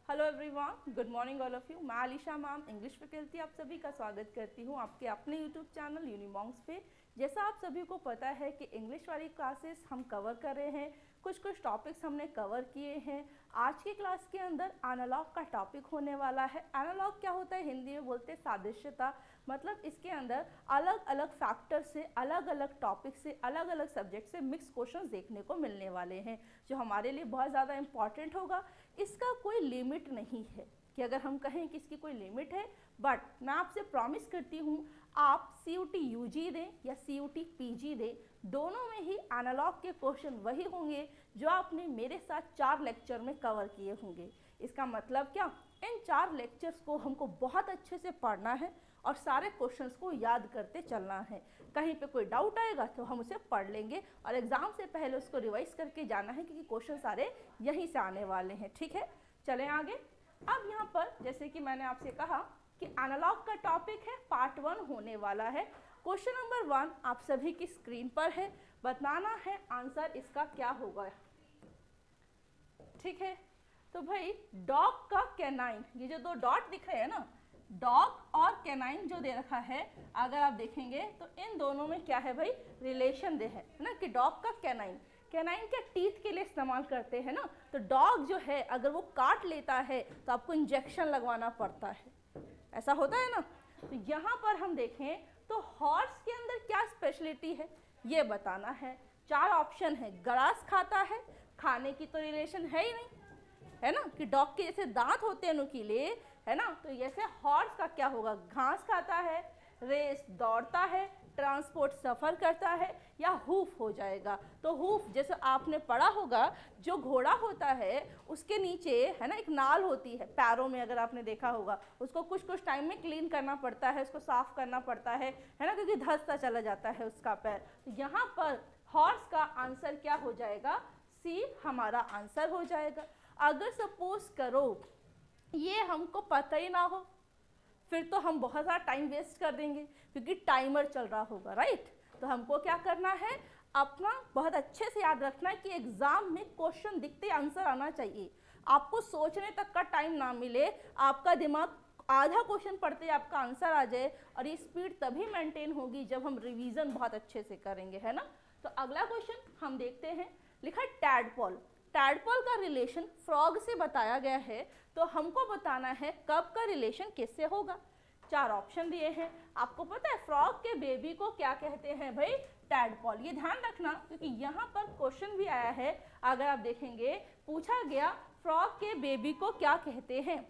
Hello everyone, good morning all of you. मैं Alisha ma'am, English faculty, आप सभी का स्वागत करती हूँ आपके अपने यूट्यूब चैनल यूनिमॉन्ग्स पे। जैसा आप सभी को पता है कि इंग्लिश वाली क्लासेस हम कवर कर रहे हैं, कुछ टॉपिक्स हमने कवर किए हैं। आज की क्लास के अंदर एनालॉग का टॉपिक होने वाला है। एनालॉग क्या होता है? हिंदी में बोलते हैं सादृश्यता। मतलब इसके अंदर अलग अलग फैक्टर से, अलग अलग टॉपिक से, अलग अलग सब्जेक्ट से मिक्स क्वेश्चन देखने को मिलने वाले हैं, जो हमारे लिए बहुत ज़्यादा इंपॉर्टेंट होगा। इसका कोई लिमिट नहीं है कि अगर हम कहें कि इसकी कोई लिमिट है, बट मैं आपसे प्रॉमिस करती हूँ आप CUT UG दें या CUT PG दें, दोनों में ही एनालॉग के क्वेश्चन वही होंगे जो आपने मेरे साथ 4 लेक्चर में कवर किए होंगे। इसका मतलब क्या? इन 4 लेक्चर्स को हमको बहुत अच्छे से पढ़ना है और सारे क्वेश्चंस को याद करते चलना है। कहीं पे कोई डाउट आएगा तो हम उसे पढ़ लेंगे और एग्जाम से पहले उसको रिवाइज करके जाना है, क्योंकि क्वेश्चन सारे यहीं से आने वाले हैं। ठीक है, चलें आगे। अब यहाँ पर जैसे कि मैंने आपसे कहा कि एनालॉग का टॉपिक है, पार्ट 1 होने वाला है। क्वेश्चन नंबर 1 आप सभी की स्क्रीन पर है, बताना है आंसर इसका क्या होगा। ठीक है, तो भाई डॉग का कैनाइन, ये जो 2 डॉट दिख रहे हैं ना, डॉग और कैनाइन जो दे रखा है, अगर आप देखेंगे तो इन दोनों में क्या है भाई? रिलेशन दे है ना, कि डॉग का कैनाइन, कैनाइन के टीथ के लिए इस्तेमाल करते हैं ना। तो डॉग जो है अगर वो काट लेता है तो आपको इंजेक्शन लगवाना पड़ता है, ऐसा होता है ना। तो यहाँ पर हम देखें तो हॉर्स के अंदर क्या स्पेशलिटी है ये बताना है। 4 ऑप्शन है। ग्रास खाता है, खाने की तो रिलेशन है ही नहीं, है ना, कि डॉग के जैसे दांत होते हैं नुकीले, है ना, तो जैसे हॉर्स का क्या होगा? घास खाता है, रेस दौड़ता है, ट्रांसपोर्ट सफ़र करता है, या हूफ हो जाएगा। तो हूफ जैसे आपने पढ़ा होगा, जो घोड़ा होता है उसके नीचे है ना एक नाल होती है पैरों में, अगर आपने देखा होगा, उसको कुछ टाइम में क्लीन करना पड़ता है, उसको साफ करना पड़ता है ना, क्योंकि धंसता चला जाता है उसका पैर। तो यहाँ पर हॉर्स का आंसर क्या हो जाएगा? सी हमारा आंसर हो जाएगा। अगर सपोज करो ये हमको पता ही ना हो, फिर तो हम बहुत सारा टाइम वेस्ट कर देंगे, क्योंकि टाइमर चल रहा होगा, राइट। तो हमको क्या करना है, अपना बहुत अच्छे से याद रखना है कि एग्जाम में क्वेश्चन दिखते आंसर आना चाहिए। आपको सोचने तक का टाइम ना मिले, आपका दिमाग आधा क्वेश्चन पढ़ते ही आपका आंसर आ जाए, और ये स्पीड तभी मेंटेन होगी जब हम रिवीजन बहुत अच्छे से करेंगे, है ना। तो अगला क्वेश्चन हम देखते हैं। लिखा टैडपॉल। टैडपॉल का रिलेशन फ्रॉग से बताया गया है, तो हमको बताना है कब का रिलेशन किससे होगा। 4 ऑप्शन दिए हैं। आपको पता है फ्रॉग के बेबी को क्या कहते हैं भाई? टैडपॉल। ये ध्यान रखना, क्योंकि यहाँ पर क्वेश्चन भी आया है, अगर आप देखेंगे पूछा गया फ्रॉग के बेबी को क्या कहते हैं।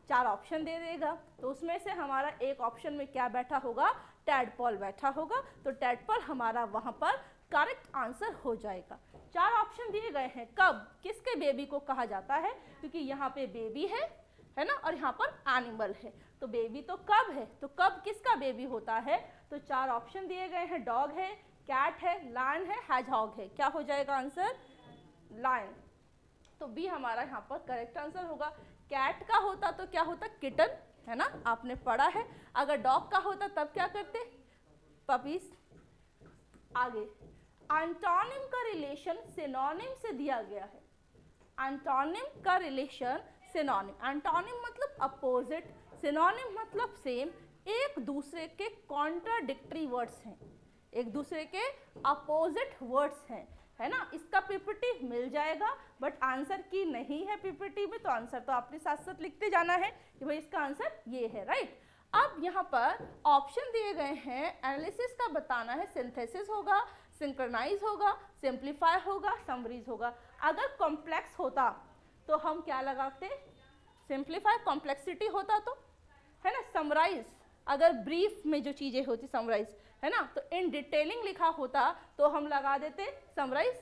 4 ऑप्शन दे देगा, तो उसमें से हमारा एक ऑप्शन में क्या बैठा होगा? टैडपॉल बैठा होगा। तो टैडपॉल हमारा वहाँ पर करेक्ट आंसर हो जाएगा। 4 ऑप्शन दिए गए हैं। कब किसके बेबी को कहा जाता है? क्योंकि यहाँ पे बेबी है ना, और यहाँ पर एनिमल है, तो बेबी तो कब है, तो कब किसका बेबी होता है? तो 4 ऑप्शन दिए गए हैं। डॉग है, कैट है, लायन है, हैजहॉग है। क्या हो जाएगा आंसर? लायन। तो बी हमारा यहाँ पर करेक्ट आंसर होगा। कैट का होता तो क्या होता? किटन, है ना, आपने पढ़ा है। अगर डॉग का होता तब क्या करते? पपीज। आगे एंटोनिम का रिलेशन सिनोनिम से दिया गया है। एंटोनिम का रिलेशन सिनोनिम, एंटोनिम मतलब अपोजिट, सिनोनिम मतलब सेम, एक दूसरे के कॉन्ट्राडिक्टरी वर्ड्स हैं, एक दूसरे के अपोजिट वर्ड्स हैं, है ना। इसका पीपीटी मिल जाएगा, बट आंसर की नहीं है पीपीटी में, तो आंसर तो आपने साथ साथ लिखते जाना है कि भाई इसका आंसर ये है, राइट। अब यहाँ पर ऑप्शन दिए गए हैं, एनालिसिस का बताना है। सिंथेसिस होगा, सिंक्रोनाइज होगा, सिंप्लीफाई होगा, समरीज होगा। अगर कॉम्प्लेक्स होता तो हम क्या लगाते? सिंप्लीफाई। कॉम्प्लेक्सिटी होता तो, है ना, समराइज, अगर ब्रीफ में जो चीज़ें होती समराइज, है ना, तो इन डिटेलिंग लिखा होता तो हम लगा देते समराइज।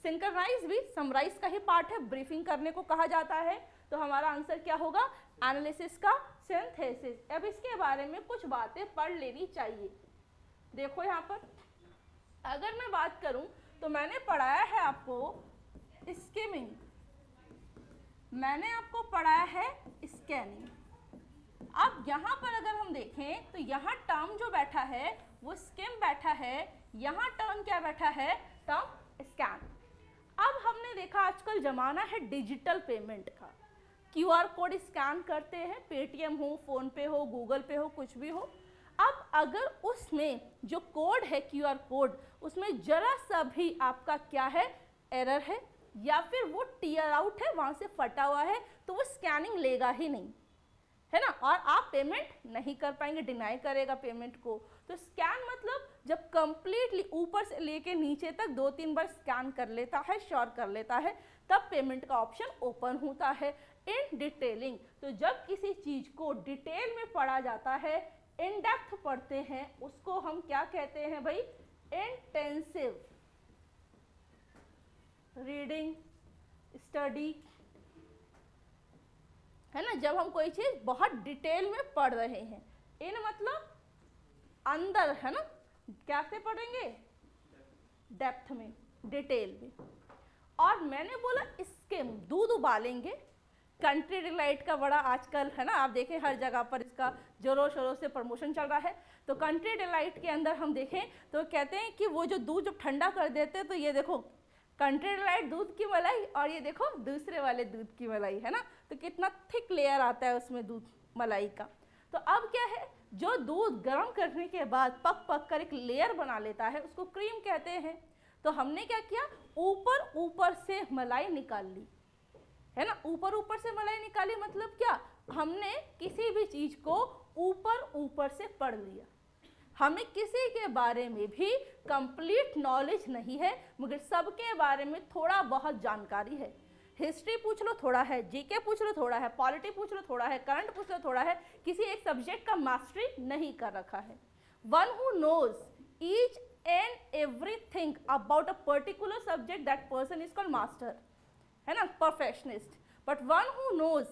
सिंक्रोनाइज भी समराइज का ही पार्ट है, ब्रीफिंग करने को कहा जाता है। तो हमारा आंसर क्या होगा? एनालिसिस का सिंथेसिस। अब इसके बारे में कुछ बातें पढ़ लेनी चाहिए। देखो यहाँ पर अगर मैं बात करूं तो मैंने पढ़ाया है आपको स्किमिंग, मैंने आपको पढ़ाया है स्कैनिंग। अब यहाँ पर अगर हम देखें तो यहाँ टर्म जो बैठा है वो स्किम बैठा है, यहाँ टर्म क्या बैठा है? Term scan. अब हमने देखा आजकल जमाना है डिजिटल पेमेंट का, QR कोड स्कैन करते हैं, पेटीएम हो, फोन पे हो, गूगल पे हो, कुछ भी हो। अब अगर उसमें जो कोड है QR कोड, उसमें जरा सा भी आपका क्या है, एरर है या फिर वो टीयर आउट है, वहाँ से फटा हुआ है, तो वो स्कैनिंग लेगा ही नहीं, है ना, और आप पेमेंट नहीं कर पाएंगे, डिनाई करेगा पेमेंट को। तो स्कैन मतलब जब कंप्लीटली ऊपर से लेके नीचे तक 2-3 बार स्कैन कर लेता है, श्योर कर लेता है, तब पेमेंट का ऑप्शन ओपन होता है। इन डिटेलिंग, तो जब किसी चीज को डिटेल में पढ़ा जाता है, इन डेप्थ पढ़ते हैं, उसको हम क्या कहते हैं भाई, इंटेंसिव रीडिंग स्टडी, है ना। जब हम कोई चीज बहुत डिटेल में पढ़ रहे हैं, इन मतलब अंदर, है ना, क्या से पढ़ेंगे, डेप्थ में, डिटेल में। और मैंने बोला स्किम, दूध उबालेंगे। कंट्री डिलाइट का बड़ा आजकल, है ना, आप देखें हर जगह पर इसका जोरों शोरों से प्रमोशन चल रहा है। तो कंट्री डिलाइट के अंदर हम देखें तो कहते हैं कि वो जो दूध जब ठंडा कर देते हैं, तो ये देखो कंट्री डिलाइट दूध की मलाई, और ये देखो दूसरे वाले दूध की मलाई, है ना, तो कितना थिक लेयर आता है उसमें दूध मलाई का। तो अब क्या है, जो दूध गर्म करने के बाद पक पक कर एक लेयर बना लेता है, उसको क्रीम कहते हैं। तो हमने क्या किया, ऊपर ऊपर से मलाई निकाल ली, है ना, ऊपर ऊपर से मलाई निकाली, मतलब क्या, हमने किसी भी चीज को ऊपर ऊपर से पढ़ लिया। हमें किसी के बारे में भी कंप्लीट नॉलेज नहीं है, मगर सबके बारे में थोड़ा बहुत जानकारी है। हिस्ट्री पूछ लो थोड़ा है, जीके पूछ लो थोड़ा है, पॉलिटी पूछ लो थोड़ा है, करंट पूछ लो थोड़ा है, किसी एक सब्जेक्ट का मास्टरी नहीं कर रखा है। One who knows each and everything about a particular subject, that person is called master, है ना, perfectionist. But one who knows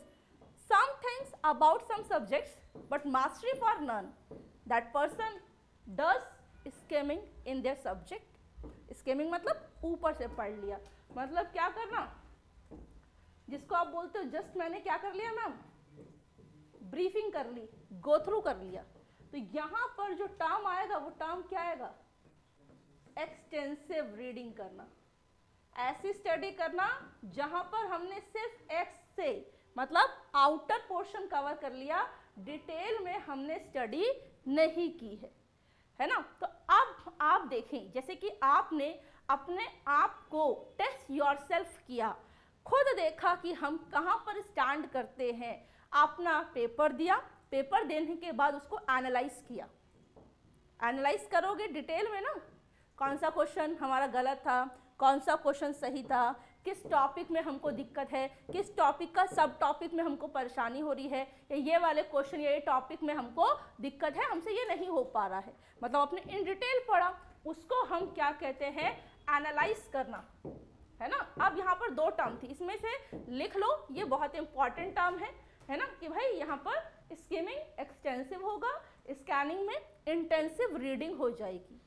some things about some subjects but mastery for none, that person does skimming in their subject. skimming मतलब ऊपर से पढ़ लिया, मतलब क्या करना, जिसको आप बोलते हो जस्ट मैंने क्या कर लिया मैम, ब्रीफिंग कर ली, गो थ्रू कर लिया। तो यहाँ पर जो टर्म आएगा वो टर्म क्या आएगा, एक्सटेंसिव रीडिंग करना, ऐसी स्टडी करना जहां पर हमने सिर्फ एक्स से मतलब आउटर पोर्शन कवर कर लिया, डिटेल में हमने स्टडी नहीं की है ना। तो अब आप देखें, जैसे कि आपने अपने आप को टेस्ट योरसेल्फ किया, खुद देखा कि हम कहाँ पर स्टैंड करते हैं, अपना पेपर दिया, पेपर देने के बाद उसको एनालाइज किया। एनालाइज करोगे डिटेल में ना, कौन सा क्वेश्चन हमारा गलत था, कौन सा क्वेश्चन सही था, किस टॉपिक में हमको दिक्कत है, किस टॉपिक का सब टॉपिक में हमको परेशानी हो रही है, या ये वाले क्वेश्चन ये टॉपिक में हमको दिक्कत है, हमसे ये नहीं हो पा रहा है, मतलब आपने इन डिटेल पढ़ा, उसको हम क्या कहते हैं, एनालाइज करना, है ना। अब यहाँ पर 2 टर्म थी, इसमें से लिख लो, ये बहुत इंपॉर्टेंट टर्म है ना, कि भाई यहाँ पर स्किमिंग एक्सटेंसिव होगा, स्कैनिंग में इंटेंसिव रीडिंग हो जाएगी,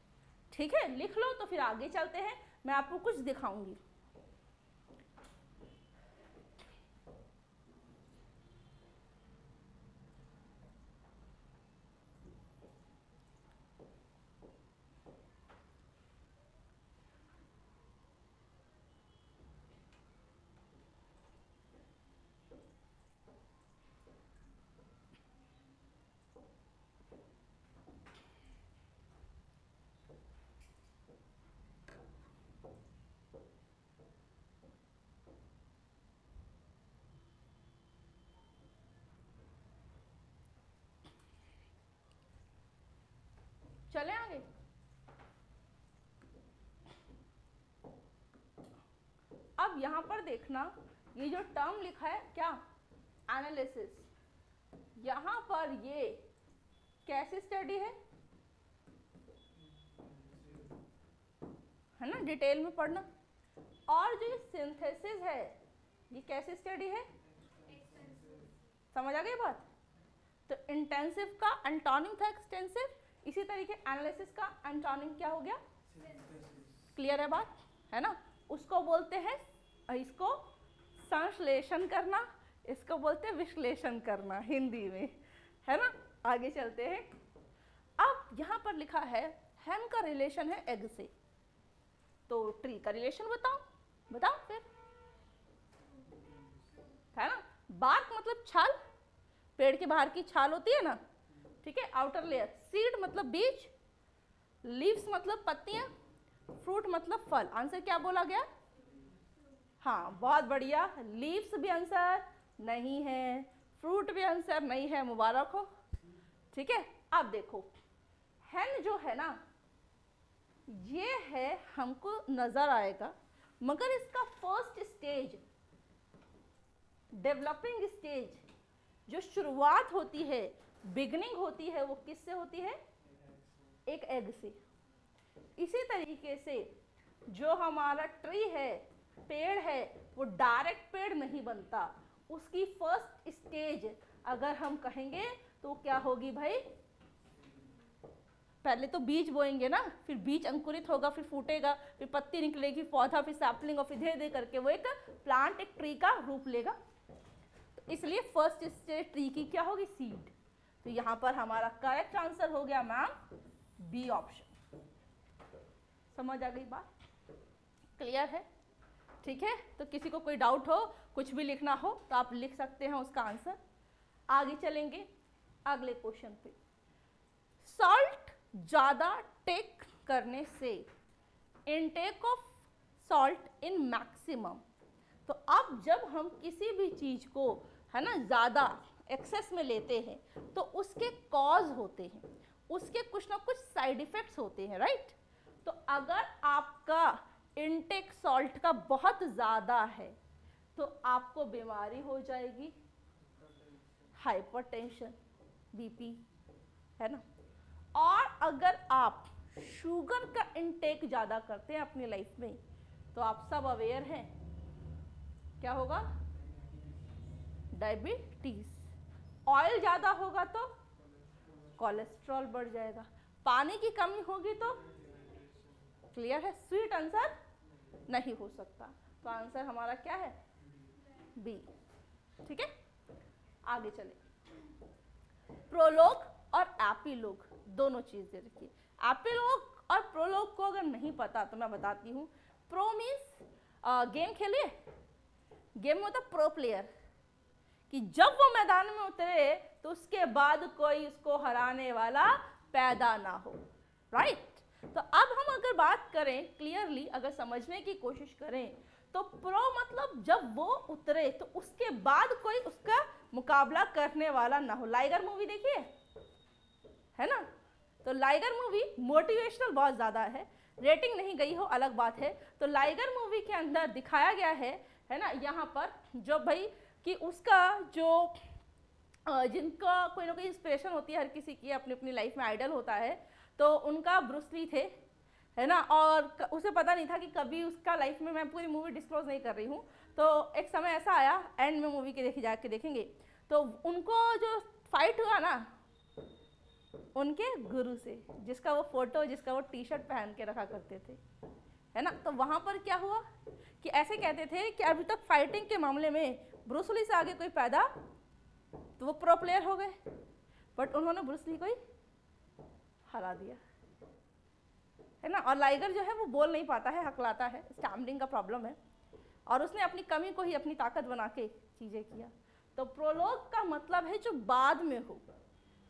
ठीक है, लिख लो। तो फिर आगे चलते हैं, मैं आपको कुछ दिखाऊंगी। चले आगे। अब यहां पर देखना, ये जो टर्म लिखा है क्या, एनालिसिस, यहां पर ये कैसी स्टडी है ना, डिटेल में पढ़ना। और जो ये सिंथेसिस है, ये कैसी स्टडी है, समझ आ गई बात। तो इंटेंसिव का एंटोनिम था एक्सटेंसिव, इसी तरीके एनालिसिस का एंटोनिम क्या हो गया, क्लियर है बात, है ना। उसको बोलते हैं, इसको संश्लेषण करना, इसको बोलते हैं विश्लेषण करना हिंदी में, है ना। आगे चलते हैं। अब यहाँ पर लिखा है हैम का रिलेशन है एग से, तो ट्री का रिलेशन बताओ फिर, है ना। बार्क छाल, पेड़ के बाहर की छाल होती है ना, ठीक है, आउटर लेयर। सीड मतलब बीज, लीव्स मतलब पत्तियां, फ्रूट मतलब फल। आंसर क्या बोला गया? हाँ, बहुत बढ़िया। लीव्स भी आंसर नहीं है, फ्रूट भी आंसर नहीं है, मुबारक हो। ठीक है, अब देखो हैन जो है ना, ये है, हमको नजर आएगा, मगर इसका फर्स्ट स्टेज, डेवलपिंग स्टेज, जो शुरुआत होती है, बिगनिंग होती है, वो किससे होती है? एक एग से। इसी तरीके से जो हमारा ट्री है, पेड़ है, वो डायरेक्ट पेड़ नहीं बनता, उसकी फर्स्ट स्टेज अगर हम कहेंगे तो क्या होगी भाई? पहले तो बीज बोएंगे ना, फिर बीज अंकुरित होगा, फिर फूटेगा, फिर पत्ती निकलेगी, पौधा, फिर सैपलिंग, और फिर धीरे धीरे करके वो एक प्लांट, एक ट्री का रूप लेगा। तो इसलिए फर्स्ट स्टेज ट्री की क्या होगी? सीड। तो यहाँ पर हमारा करेक्ट आंसर हो गया मैम बी ऑप्शन। समझ आ गई बात? क्लियर है? ठीक है, तो किसी को कोई डाउट हो, कुछ भी लिखना हो तो आप लिख सकते हैं उसका आंसर। आगे चलेंगे अगले क्वेश्चन पे। सॉल्ट ज़्यादा टेक करने से, intake of salt in maximum. तो अब जब हम किसी भी चीज़ को, है ना, ज़्यादा एक्सेस में लेते हैं तो उसके कॉज होते हैं, उसके कुछ ना कुछ साइड इफ़ेक्ट्स होते हैं, राइट? तो अगर आपका इनटेक सॉल्ट का बहुत ज़्यादा है तो आपको बीमारी हो जाएगी, हाइपरटेंशन, बीपी, है ना। और अगर आप शुगर का इनटेक ज़्यादा करते हैं अपनी लाइफ में तो आप सब अवेयर हैं, क्या होगा? डायबिटीज। ऑयल ज़्यादा होगा तो कोलेस्ट्रॉल बढ़ जाएगा, पानी की कमी होगी तो, क्लियर है? स्वीट आंसर नहीं हो सकता, तो आंसर हमारा क्या है? बी। ठीक है, आगे चले। प्रोलोग और एपिलोग दोनों चीज दे रखी है। एपिलोग और प्रोलोग को अगर नहीं पता तो मैं बताती हूँ। प्रो मीन्स गेम खेलिए, गेम में होता प्रो प्लेयर, कि जब वो मैदान में उतरे तो उसके बाद कोई उसको हराने वाला पैदा ना हो, राइट? तो अब हम अगर बात करें क्लियरली, अगर समझने की कोशिश करें तो प्रो मतलब जब वो उतरे तो उसके बाद कोई उसका मुकाबला करने वाला ना हो। लाइगर मूवी देखिए, है ना? तो लाइगर मूवी मोटिवेशनल बहुत ज़्यादा है, रेटिंग नहीं गई हो अलग बात है। तो लाइगर मूवी के अंदर दिखाया गया है ना, यहाँ पर जो भाई कि उसका जो जिनका कोई ना कोई इंस्पिरेशन होती है, हर किसी की अपनी अपनी लाइफ में आइडल होता है, तो उनका ब्रूस ली थे, है ना। और उसे पता नहीं था कि कभी उसका लाइफ में, मैं पूरी मूवी डिस्क्लोज नहीं कर रही हूँ, तो एक समय ऐसा आया, एंड में मूवी के जाके देखेंगे, तो उनको जो फाइट हुआ ना उनके गुरु से, जिसका वो फोटो, जिसका वो टी शर्ट पहन के रखा करते थे, है ना। तो वहाँ पर क्या हुआ कि ऐसे कहते थे कि अभी तक फाइटिंग के मामले में ब्रूस ली से आगे कोई पैदा, तो वो प्रो प्लेयर हो गए, बट उन्होंने ब्रूस ली को ही हरा दिया, है ना। और लाइगर जो है वो बोल नहीं पाता है, हकलाता है, स्टैमरिंग का प्रॉब्लम है, और उसने अपनी कमी को ही अपनी ताकत बना के चीज़ें किया। तो प्रोलोग का मतलब है जो बाद में हो।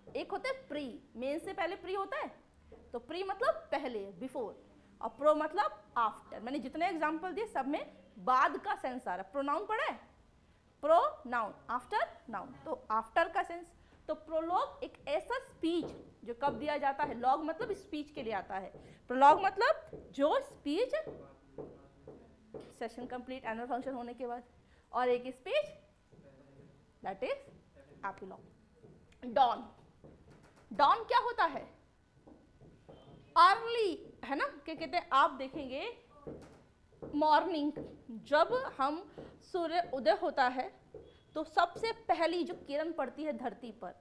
एक होता है प्री, मेन से पहले प्री होता है, तो प्री मतलब पहले, बिफोर, और प्रो मतलब आफ्टर। मैंने जितने एग्जाम्पल दिए सब में बाद का सेंस आ रहा है। प्रोनाउन पढ़ा है, प्रो नाउन, आफ्टर नाउन, तो आफ्टर का सेंस। तो प्रोलॉग एक ऐसा स्पीच जो कब दिया जाता है, लॉग मतलब स्पीच के लिए आता है, प्रोलॉग मतलब जो speech session complete, annual function होने के बाद, और एक स्पीच दैट इज एपिलॉग। डॉन, डॉन क्या होता है? अर्ली, है ना, क्या कहते हैं, आप देखेंगे मॉर्निंग, जब हम सूर्य उदय होता है तो सबसे पहली जो किरण पड़ती है धरती पर,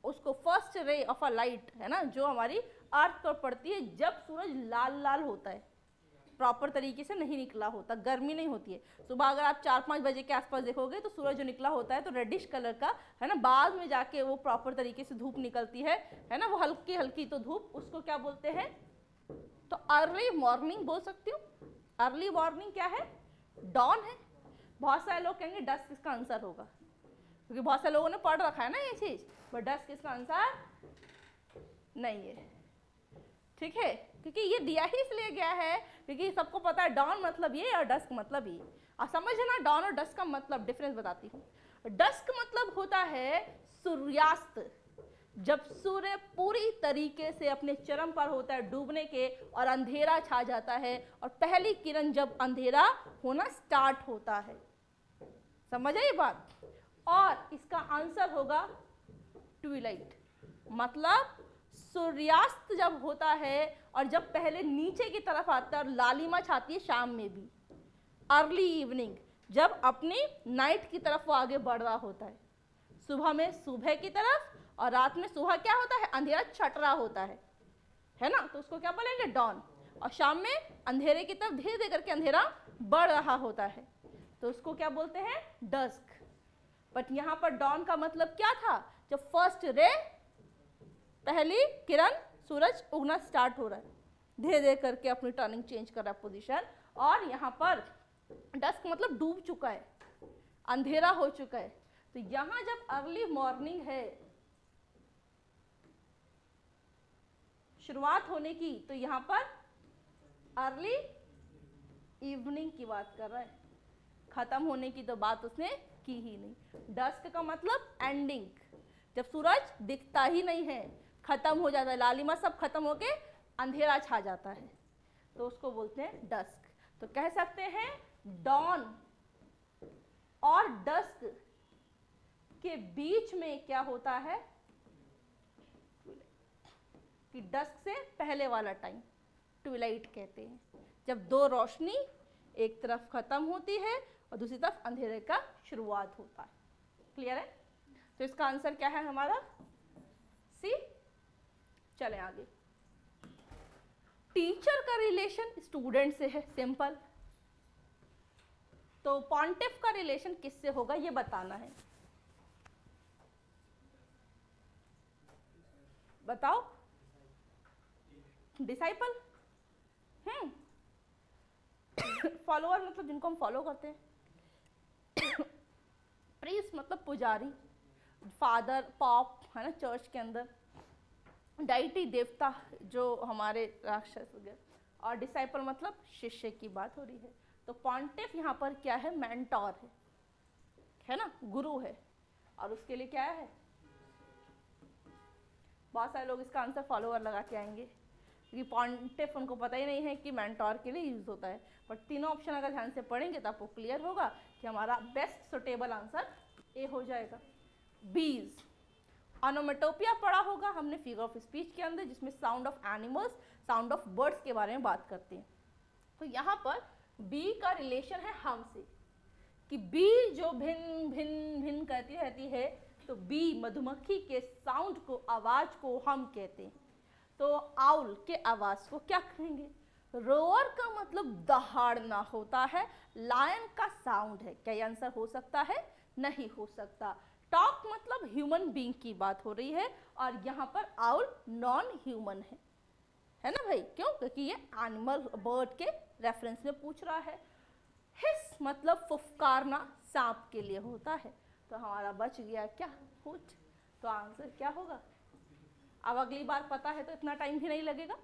उसको first ray of a light, है ना, जो हमारी अर्थ पर पड़ती है जब सूरज लाल लाल होता है, प्रॉपर तरीके से नहीं निकला होता, गर्मी नहीं होती है। सुबह अगर आप 4-5 बजे के आसपास देखोगे तो सूरज जो निकला होता है तो रेडिश कलर का, है ना, बाद में जाके वो प्रॉपर तरीके से धूप निकलती है ना, वो हल्की हल्की तो धूप, उसको क्या बोलते हैं? तो अर्ली मॉर्निंग बोल सकती हूँ। अर्ली मॉर्निंग क्या है? डॉन है। बहुत सारे लोग कहेंगे डस्क इसका आंसर होगा, क्योंकि बहुत से लोगों ने पढ़ रखा है ना ये चीज, बट डस्क इसका आंसर नहीं है, ठीक है, क्योंकि ये दिया ही इसलिए गया है क्योंकि सबको पता है डॉन मतलब ये और डस्क मतलब ये। और समझना डॉन और डस्क का मतलब, डिफरेंस बताती हूँ। डस्क मतलब होता है सूर्यास्त, जब सूर्य पूरी तरीके से अपने चरम पर होता है डूबने के और अंधेरा छा जाता है और पहली किरण जब अंधेरा होना स्टार्ट होता है, समझ आई बात। और इसका आंसर होगा ट्विलाइट, मतलब सूर्यास्त जब होता है और जब पहले नीचे की तरफ आता है और लालिमा छाती है शाम में भी, अर्ली इवनिंग जब अपनी नाइट की तरफ वो आगे बढ़ रहा होता है, सुबह में सुबह की तरफ और रात में सुबह क्या होता है, अंधेरा छट रहा होता है ना, तो उसको क्या बोलेंगे, डॉन। और शाम में अंधेरे की तरफ धीरे धीरे करके अंधेरा बढ़ रहा होता है, तो उसको क्या बोलते हैं, डस्क। बट यहाँ पर डॉन का मतलब क्या था, जब फर्स्ट रे, पहली किरण, सूरज उगना स्टार्ट हो रहा है, धीरे धीरे करके अपनी टर्निंग चेंज कर रहा है पोजीशन। और यहाँ पर डस्क मतलब डूब चुका है, अंधेरा हो चुका है। तो यहाँ जब अर्ली मॉर्निंग है, शुरुआत होने की, तो यहाँ पर अर्ली इवनिंग की बात कर रहा है, खत्म होने की तो बात उसने की ही नहीं। डस्क का मतलब एंडिंग, जब सूरज दिखता ही नहीं है, खत्म हो जाता है, लालिमा सब खत्म होके अंधेरा छा जाता है, तो उसको बोलते हैं डस्क। तो कह सकते हैं डॉन और डस्क के बीच में क्या होता है, कि डस्क से पहले वाला टाइम ट्विलाइट कहते हैं, जब दो रोशनी एक तरफ खत्म होती है और दूसरी तरफ अंधेरे का शुरुआत होता है। क्लियर है। तो इसका आंसर क्या है हमारा, सी। चलें आगे। टीचर का रिलेशन स्टूडेंट से है, सिंपल। तो पॉन्टिफ का रिलेशन किससे होगा ये बताना है, बताओ। डिसाइपल, फॉलोअर मतलब जिनको हम फॉलो करते हैं। प्रीस्ट मतलब पुजारी, फादर, पॉप है ना चर्च के अंदर, डाइटी देवता जो हमारे राक्षस वगैरह, और डिसाइपल मतलब शिष्य की बात हो रही है। तो पॉन्टिफ यहाँ पर क्या है, मेंटोर है ना, गुरु है, और उसके लिए क्या है, बहुत सारे लोग इसका आंसर फॉलोअर लगा के आएंगे क्योंकि पॉन्टिफ उनको पता ही नहीं है कि मेंटोर के लिए यूज होता है। बट तीनों ऑप्शन अगर ध्यान से पढ़ेंगे तो आपको क्लियर होगा कि हमारा बेस्ट सुटेबल आंसर ए हो जाएगा। बीज, ऑनोमेटोपिया पढ़ा होगा हमने फिगर ऑफ स्पीच के अंदर, जिसमें sound of animals, sound of birds के बारे में बात करते हैं। तो यहाँ पर बी का रिलेशन है हम से, कि बी जो भिन्न भिन्न भिन्न करती रहती है, तो बी मधुमक्खी के साउंड को, आवाज को हम कहते हैं। तो आउल के आवाज को क्या कहेंगे, रोअर का मतलब दहाड़ना होता है, लायन का साउंड है। क्या आंसर हो सकता है, नहीं हो सकता। टॉक मतलब ह्यूमन बीइंग की बात हो रही है, और यहाँ पर आउल नॉन ह्यूमन है ना भाई, क्यों, क्योंकि ये एनिमल बर्ड के रेफरेंस में पूछ रहा है। हिस मतलब फुफकारना, सांप के लिए होता है। तो हमारा बच गया क्या, हुट। तो आंसर क्या होगा, अब अगली बार पता है तो इतना टाइम भी नहीं लगेगा,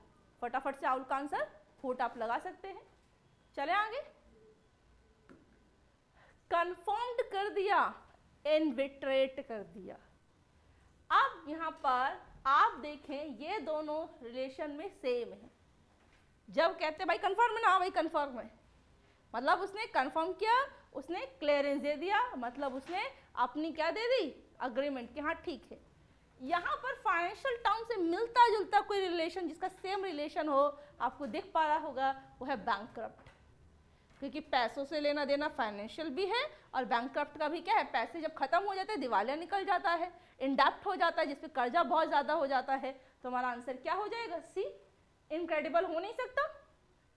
फटाफट से आउल का आंसर हुट आप लगा सकते हैं। चले आगे। कन्फर्म्ड कर दिया, इनविट्रेट कर दिया। अब यहाँ पर आप देखें ये दोनों रिलेशन में सेम है। जब कहते हैं भाई कंफर्म है ना, हाँ भाई कंफर्म है, मतलब उसने कंफर्म किया, उसने क्लियरेंस दे दिया, मतलब उसने अपनी क्या दे दी, अग्रीमेंट कि हाँ ठीक है। यहाँ पर फाइनेंशियल टर्म से मिलता जुलता कोई रिलेशन, जिसका सेम रिलेशन हो, आपको दिख पा रहा होगा, वो है बैंकक्रप्ट। क्योंकि पैसों से लेना देना फाइनेंशियल भी है, और बैंकक्रप्ट का भी क्या है, पैसे जब खत्म हो जाते हैं, दिवालिया निकल जाता है, इंडेप्ट हो जाता है, जिसपे कर्जा बहुत ज़्यादा हो जाता है। तो हमारा आंसर क्या हो जाएगा, सी। इनक्रेडिबल हो नहीं सकता।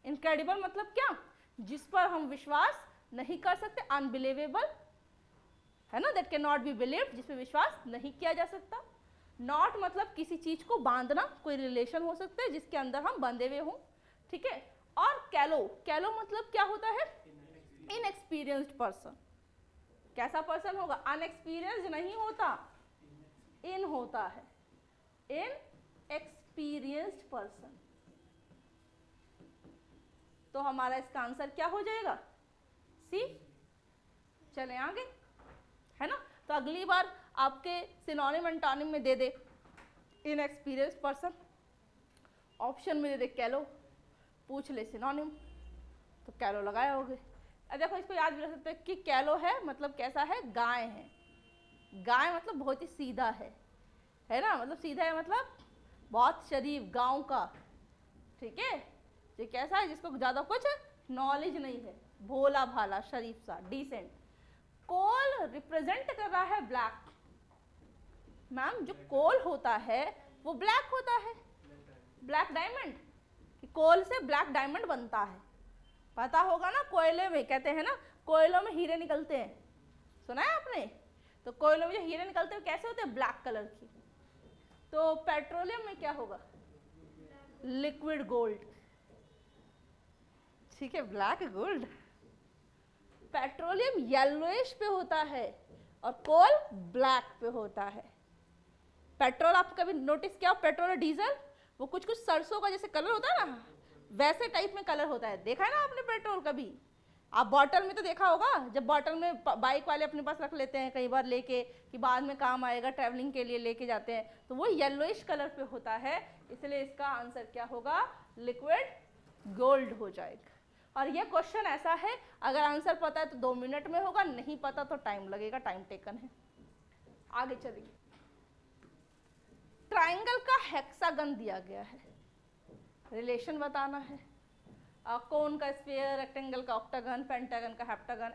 इनक्रेडिबल मतलब क्या, जिस पर हम विश्वास नहीं कर सकते, अनबिलीवेबल है ना, that can not be believed, जिस पर विश्वास नहीं किया जा सकता। नॉट मतलब किसी चीज को बांधना, कोई रिलेशन हो सकता है जिसके अंदर हम बंधे हुए हों, ठीक है। और कैलो, कैलो मतलब क्या होता है, इनएक्सपीरियंस्ड पर्सन, कैसा पर्सन होगा? अनएक्सपीरियंस्ड नहीं होता, इन होता है, इन एक्सपीरियंस्ड पर्सन। तो हमारा इसका आंसर क्या हो जाएगा? सी। चले आगे, है ना। तो अगली बार आपके सिनोनिम एंटोनिम में दे दे इनएक्सपीरियंस्ड पर्सन, ऑप्शन में दे दे कैलो, पूछ ले सिनोनिम, तो कैलो लगाए होगे। अब देखो इसको याद भी रख सकते हैं कि कैलो है मतलब कैसा है? गाय है। गाय मतलब बहुत ही सीधा है ना, मतलब सीधा है मतलब बहुत शरीफ, गांव का, ठीक है। ये कैसा है? जिसको ज़्यादा कुछ नॉलेज नहीं है, भोला भाला, शरीफ सा, डिसेंट। कोल रिप्रेजेंट कर रहा है ब्लैक। मैम जो कोल होता है वो ब्लैक होता है, ब्लैक डायमंड, कोल से ब्लैक डायमंड बनता है, पता होगा ना। कोयले में कहते हैं ना, कोयलों में हीरे निकलते हैं, सुना है आपने? तो कोयलों में जो हीरे निकलते हैं कैसे होते हैं? ब्लैक कलर की। तो पेट्रोलियम में क्या होगा? लिक्विड गोल्ड, ठीक है, ब्लैक गोल्ड। पेट्रोलियम येलोइश पे होता है और कोल ब्लैक पे होता है। पेट्रोल आप कभी नोटिस किया? पेट्रोल और डीजल वो कुछ कुछ सरसों का जैसे कलर होता है ना, वैसे टाइप में कलर होता है। देखा है ना आपने पेट्रोल कभी? आप बॉटल में तो देखा होगा, जब बॉटल में बाइक वाले अपने पास रख लेते हैं कई बार लेके कि बाद में काम आएगा, ट्रैवलिंग के लिए लेके जाते हैं, तो वो येलोइश कलर पे होता है। इसलिए इसका आंसर क्या होगा? लिक्विड गोल्ड हो जाएगा। और ये क्वेश्चन ऐसा है, अगर आंसर पता है तो 2 मिनट में होगा, नहीं पता तो टाइम लगेगा, टाइम टेकन है। आगे चलिए, ट्राइंगल का हेक्सागन दिया गया है, रिलेशन बताना है। कोन का स्फीयर, रेक्टेंगल का ऑक्टागन, पेंटागन का हेप्टागन,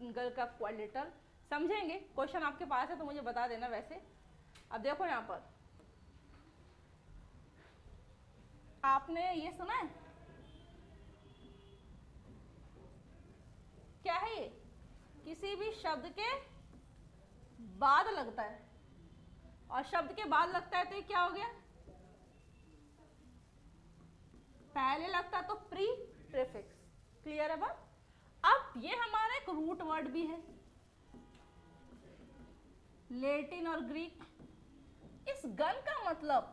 एंगल का क्वाड्रिलेटरल। समझेंगे, क्वेश्चन आपके पास है तो मुझे बता देना। वैसे अब देखो यहाँ पर आपने ये सुना है, क्या है ये? किसी भी शब्द के बाद लगता है, और शब्द के बाद लगता है तो ये क्या हो गया? पहले लगता तो प्री प्रीफिक्स। क्लियर है बात? अब ये हमारा एक रूट वर्ड भी है, लैटिन और ग्रीक। इस गन का मतलब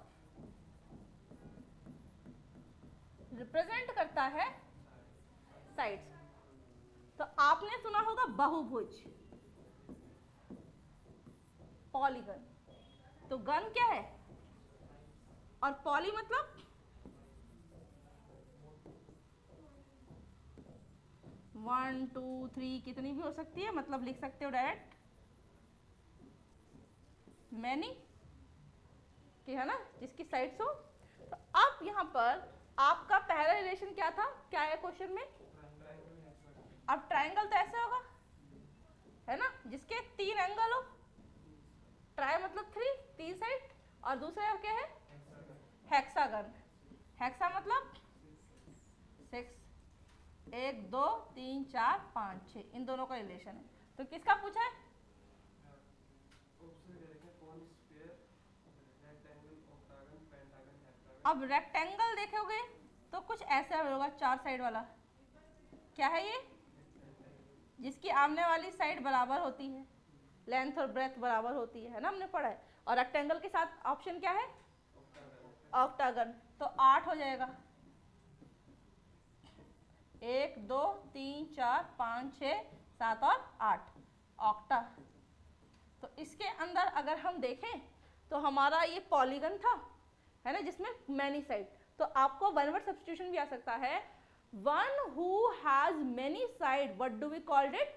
रिप्रेजेंट करता है साइड्स। तो आपने सुना होगा बहुभुज, पॉलीगन। तो गन क्या है? और पॉली मतलब 1 2 3 कितनी भी हो सकती है, मतलब लिख सकते हो डायरेक्ट मैनी कि, है ना, जिसकी साइड्स हो। तो अब यहाँ पर आपका पहला रिलेशन क्या था? क्या है क्वेश्चन में? अब ट्राइंगल तो ऐसे होगा, है ना, जिसके 3 एंगल हो। ट्राई मतलब 3 साइड, और दूसरा क्या है? हेक्सागन। हेक्सा मतलब 6, 1 2 3 4 5 6, इन दोनों का रिलेशन है। तो किसका पूछा है? अब रेक्टेंगल देखोगे तो कुछ ऐसा होगा, 4 साइड वाला। क्या है ये? जिसकी आमने वाली साइड बराबर होती है, लेंथ और ब्रेथ बराबर होती है ना, हमने पढ़ा है। और रेक्टेंगल के साथ ऑप्शन क्या है? ऑक्टागन। तो 8 हो जाएगा, 1 2 3 4 5 6 7 और 8, ऑक्टा। तो इसके अंदर अगर हम देखें तो हमारा ये पॉलीगन था, है ना, जिसमें मैनी साइड। तो आपको वन वर्ड सब्स्टिट्यूशन भी आ सकता है, one who has many side, what do we called it?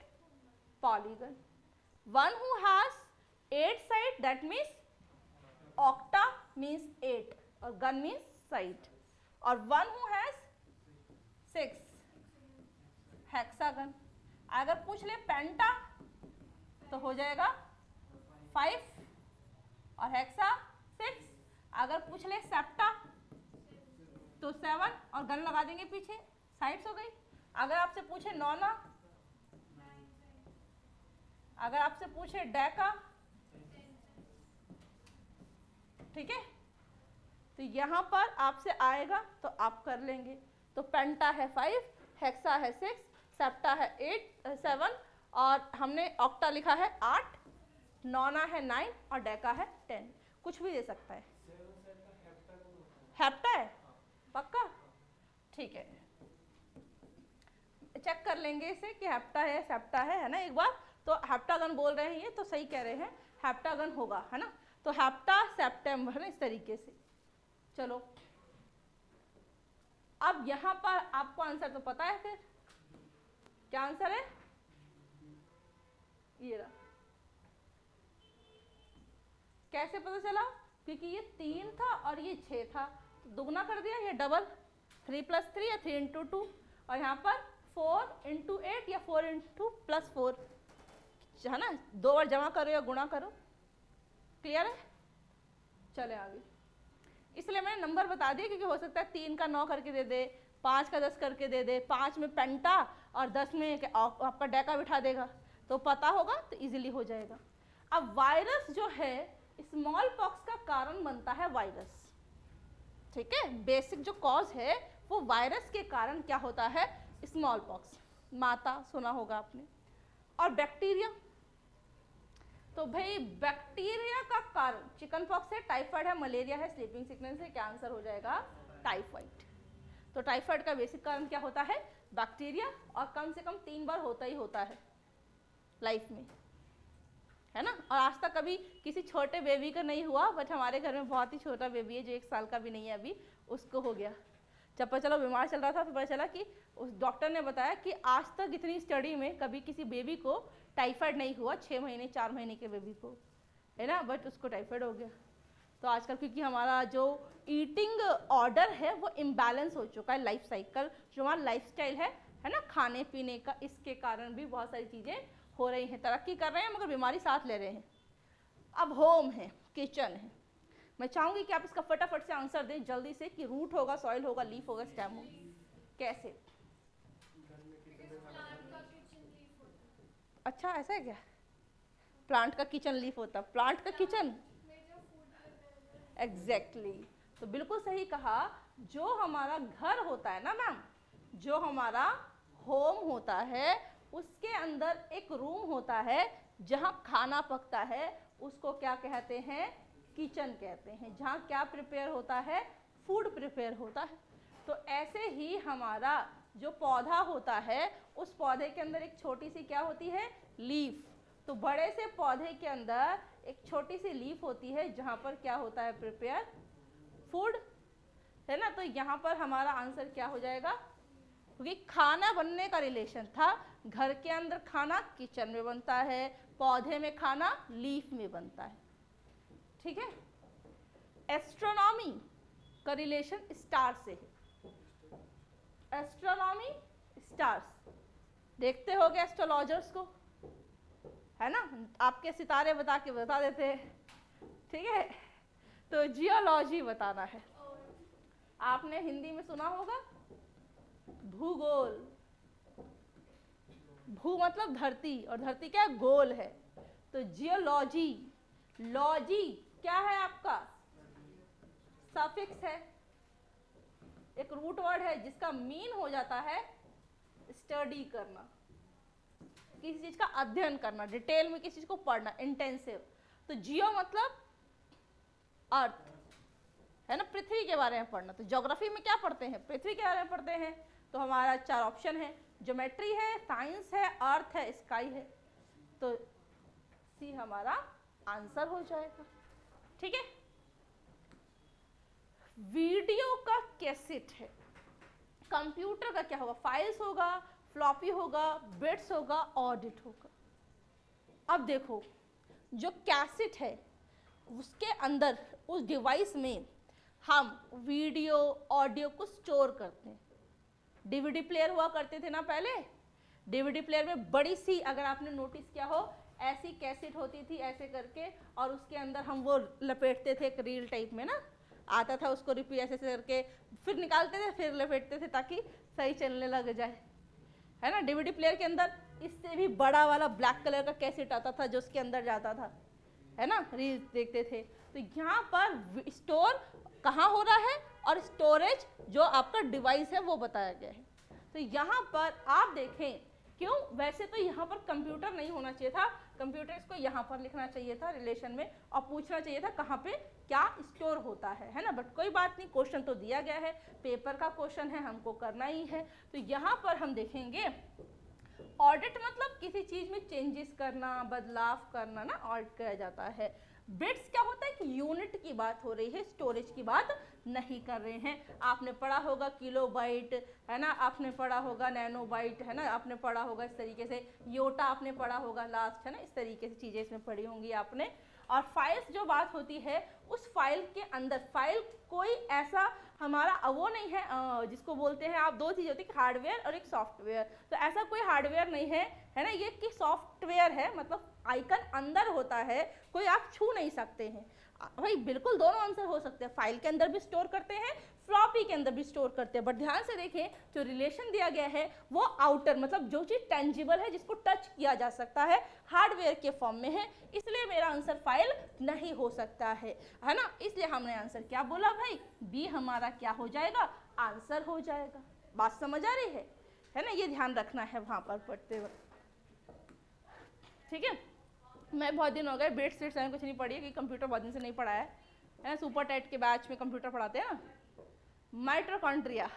Polygon. One who has 8 side, that means octa means 8 और गन मीन्स साइड। और वन हु हैज 6, हेक्सागन। अगर पूछ ले पेंटा तो हो जाएगा 5 और हेक्सा 6। अगर पूछ ले सेप्टा तो 7 और गन लगा देंगे पीछे, साइड्स हो गई। अगर आपसे पूछे नोना, अगर आपसे पूछे डेका, ठीक है, तो यहां पर आपसे आएगा तो आप कर लेंगे। तो पेंटा है 5, हेक्सा है 6, सेप्टा है 8 7 और हमने ऑक्टा लिखा है 8, नॉना है 9 और डेका है 10। कुछ भी दे सकता है। हेप्टा है पक्का? ठीक है, चेक कर लेंगे इसे कि हेप्टा है सेप्टा है ना एक बार। तो हेप्टागन बोल रहे हैं ये, तो सही कह रहे हैं, हेप्टागन होगा, है ना। तो हेप्टा सेप्टेम है ना, इस तरीके से। चलो अब यहां पर आपको आंसर तो पता है, फिर क्या आंसर है? ये रहा। कैसे पता चला? क्योंकि ये 3 था और ये 6 था, तो दुगना कर दिया, ये डबल, 3 + 3 या 3 × 2, और यहाँ पर 4 × 8 या 4 × +4, है ना, 2 बार जमा करो या गुणा करो। क्लियर है? चले आगे। इसलिए मैंने नंबर बता दिया, क्योंकि हो सकता है 3 का 9 करके दे दे, 5 का 10 करके दे दे, 5 में पेंटा और 10 में आपका डेका बिठा देगा, तो पता होगा तो इजीली हो जाएगा। अब वायरस जो है, स्मॉल पॉक्स का कारण बनता है वायरस, ठीक है। बेसिक जो कॉज है वो वायरस के कारण क्या होता है? स्मॉल पॉक्स, माता सुना होगा आपने। और बैक्टीरिया, तो भाई बैक्टीरिया का कारण चिकन पॉक्स है, टाइफाइड है, मलेरिया है, स्लीपिंग सिकनेस है, क्या आंसर हो जाएगा? टाइफाइड। तो टाइफाइड का बेसिक कारण क्या होता है? बैक्टीरिया, और कम से कम 3 बार होता ही होता है लाइफ में, है ना। और आज तक कभी किसी छोटे बेबी का नहीं हुआ, बट हमारे घर में बहुत ही छोटा बेबी है जो 1 साल का भी नहीं है अभी, उसको हो गया। जब पता चला बीमार चल रहा था, तो पता चला कि उस डॉक्टर ने बताया कि आज तक इतनी स्टडी में कभी किसी बेबी को टाइफाइड नहीं हुआ, 6 महीने 4 महीने के बेबी को, है ना, बट उसको टाइफाइड हो गया। तो आजकल क्योंकि हमारा जो ईटिंग ऑर्डर है वो इम्बैलेंस हो चुका है, लाइफ साइकिल जो हमारा लाइफस्टाइल है ना, खाने पीने का, इसके कारण भी बहुत सारी चीज़ें हो रही हैं, तरक्की कर रहे हैं मगर बीमारी साथ ले रहे हैं। अब होम है, किचन है, मैं चाहूंगी कि आप इसका फटाफट से आंसर दें जल्दी से, कि रूट होगा, सॉइल होगा, लीफ होगा, स्टेम होगा, कैसे? अच्छा ऐसा है क्या? प्लांट का किचन लीफ होता, प्लांट का किचन, एग्जैक्टली। तो बिल्कुल सही कहा। जो हमारा घर होता है ना मैम, जो हमारा होम होता है, उसके अंदर एक रूम होता है जहाँ खाना पकता है, उसको क्या कहते हैं? किचन कहते हैं। जहाँ क्या प्रिपेयर होता है? फूड प्रिपेयर होता है। तो ऐसे ही हमारा जो पौधा होता है, उस पौधे के अंदर एक छोटी सी क्या होती है? लीफ। तो बड़े से पौधे के अंदर एक छोटी सी लीफ होती है जहाँ पर क्या होता है? प्रिपेयर फूड, है ना। तो यहाँ पर हमारा आंसर क्या हो जाएगा? क्योंकि खाना बनने का रिलेशन था, घर के अंदर खाना किचन में बनता है, पौधे में खाना लीफ में बनता है, ठीक है। एस्ट्रोनॉमी का रिलेशन स्टार से है। एस्ट्रोनॉमी, स्टार्स, देखते होगे एस्ट्रोलॉजर्स को, है ना, आपके सितारे बता देते हैं, ठीक है। तो जियोलॉजी बताना है। आपने हिंदी में सुना होगा भूगोल, भू मतलब धरती, और धरती क्या है? गोल है। तो जियोलॉजी, लॉजी क्या है आपका? सफिक्स है, एक रूट वर्ड है जिसका मीन हो जाता है स्टडी करना, किसी चीज का अध्ययन करना, डिटेल में किसी चीज को पढ़ना, इंटेंसिव। तो जियो मतलब अर्थ, है ना, पृथ्वी के बारे में पढ़ना। तो ज्योग्राफी में क्या पढ़ते हैं? पृथ्वी के बारे में पढ़ते हैं। तो हमारा 4 ऑप्शन है, ज्योमेट्री है, साइंस है, अर्थ है, स्काई है। तो सी हमारा आंसर हो जाएगा, ठीक है। वीडियो का कैसेट है, कंप्यूटर का क्या होगा? फाइल्स होगा, फ्लॉपी होगा, बिट्स होगा, ऑडिट होगा। अब देखो, जो कैसेट है उसके अंदर, उस डिवाइस में हम वीडियो ऑडियो को स्टोर करते हैं। डीवीडी प्लेयर हुआ करते थे ना पहले, डीवीडी प्लेयर में बड़ी सी, अगर आपने नोटिस किया हो, ऐसी कैसेट होती थी ऐसे करके, और उसके अंदर हम वो लपेटते थे एक रील टाइप में ना, आता था, उसको रिपीट ऐसे करके फिर निकालते थे, फिर लपेटते थे ताकि सही चलने लग जाए, है ना। डीवीडी प्लेयर के अंदर इससे भी बड़ा वाला ब्लैक कलर का कैसेट आता था जो उसके अंदर जाता था, है ना, रील्स देखते थे। तो यहाँ पर स्टोर कहाँ हो रहा है, और स्टोरेज जो आपका डिवाइस है वो बताया गया है। तो यहाँ पर आप देखें क्यों? वैसे तो यहाँ पर कंप्यूटर नहीं होना चाहिए था, कंप्यूटर इसको यहाँ पर लिखना चाहिए था रिलेशन में, और पूछना चाहिए था कहाँ पे क्या स्टोर होता है ना। बट कोई बात नहीं, क्वेश्चन तो दिया गया है, पेपर का क्वेश्चन है, हमको करना ही है। तो यहाँ पर हम देखेंगे ऑडिट मतलब किसी चीज में चेंजेस करना, बदलाव करना ना, ऑडिट किया जाता है। बिट्स क्या होता है कि यूनिट की बात हो रही है, स्टोरेज की बात नहीं कर रहे हैं। आपने पढ़ा होगा किलोबाइट है ना, आपने पढ़ा होगा नैनोबाइट है ना, आपने पढ़ा होगा इस तरीके से योटा, आपने पढ़ा होगा लास्ट है ना, इस तरीके से चीजें इसमें पढ़ी होंगी आपने। और फाइल्स जो बात होती है, उस फाइल के अंदर फाइल कोई ऐसा हमारा वो नहीं है जिसको बोलते हैं आप, दो चीज़ होती है हार्डवेयर और एक सॉफ्टवेयर। तो ऐसा कोई हार्डवेयर नहीं है ना, ये कि सॉफ्टवेयर है, मतलब आइकन अंदर होता है, कोई आप छू नहीं सकते हैं भाई। बिल्कुल दोनों आंसर हो सकते हैं, फाइल के अंदर भी स्टोर करते हैं, फ्लॉपी के अंदर भी स्टोर करते हैं। बट ध्यान से देखें, जो रिलेशन दिया गया है वो आउटर मतलब जो चीज टेंजिबल है, जिसको टच किया जा सकता है, हार्डवेयर के फॉर्म में है, इसलिए मेरा आंसर फाइल नहीं हो सकता है ना। इसलिए हमने आंसर क्या बोला भाई, बी हमारा क्या हो जाएगा, आंसर हो जाएगा। बात समझ आ रही है ना, ये ध्यान रखना है वहां पर पढ़ते वक्त, ठीक है। मैं बहुत दिन हो गए बेट सीट्स कुछ नहीं पढ़ी है, क्योंकि कंप्यूटर बहुत दिन से नहीं पढ़ा है ना, सुपर टेट के बैच में कंप्यूटर पढ़ाते हैं ना। माइटोकॉन्ड्रिया,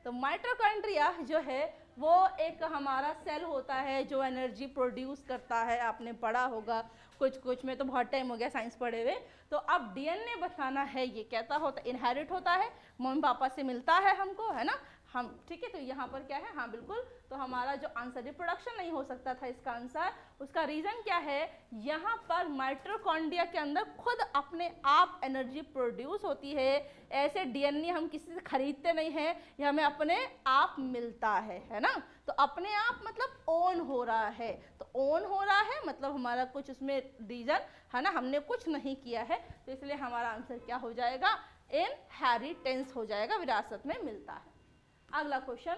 तो माइटोकॉन्ड्रिया जो है वो एक हमारा सेल होता है जो एनर्जी प्रोड्यूस करता है, आपने पढ़ा होगा कुछ में, तो बहुत टाइम हो गया साइंस पढ़े हुए। तो अब डीएनए बताना है, ये कहता होता इनहेरिट होता है, मम्मी पापा से मिलता है हमको है ना, हम ठीक है। तो यहाँ पर क्या है, हाँ बिल्कुल, तो हमारा जो आंसर रिप्रोडक्शन नहीं हो सकता था इसका आंसर, उसका रीजन क्या है, यहाँ पर माइटोकॉन्ड्रिया के अंदर खुद अपने आप एनर्जी प्रोड्यूस होती है। ऐसे डीएनए हम किसी से खरीदते नहीं हैं, ये हमें अपने आप मिलता है ना। तो अपने आप मतलब ओन हो रहा है, तो ओन हो रहा है मतलब हमारा कुछ उसमें रीजन है ना, हमने कुछ नहीं किया है। तो इसलिए हमारा आंसर क्या हो जाएगा, इनहेरिटेंस हो जाएगा, विरासत में मिलता है। अगला क्वेश्चन,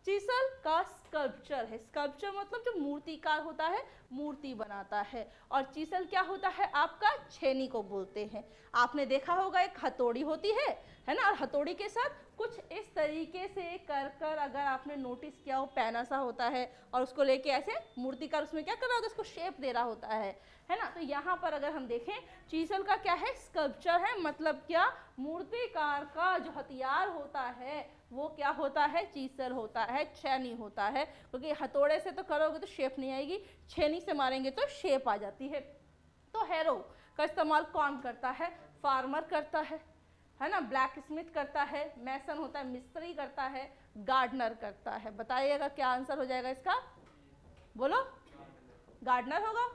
चीसल का स्कल्पचर है। स्कल्पचर मतलब जो मूर्तिकार होता है, मूर्ति बनाता है। और चीसल क्या होता है आपका, छेनी को बोलते हैं। आपने देखा होगा एक हथौड़ी होती है ना, और हथौड़ी के साथ कुछ इस तरीके से कर अगर आपने नोटिस किया हो, पैना सा होता है, और उसको लेके ऐसे मूर्तिकार उसमें क्या कर रहा होता है, उसको शेप दे रहा होता है ना। तो यहाँ पर अगर हम देखें, चीसल का क्या है, स्कल्पचर है, मतलब क्या, मूर्तिकार का जो हथियार होता है वो क्या होता है, चीसल होता है, छेनी होता है। क्योंकि हथौड़े से तो करोगे तो शेप नहीं आएगी, छेनी से मारेंगे तो शेप आ जाती है। तो हैरो का इस्तेमाल कौन करता है, फार्मर करता है ना, ब्लैक स्मिथ करता है, मैसन होता है, मिस्त्री करता है, गार्डनर करता है। बताइएगा क्या आंसर हो जाएगा इसका, बोलो, गार्डनर होगा।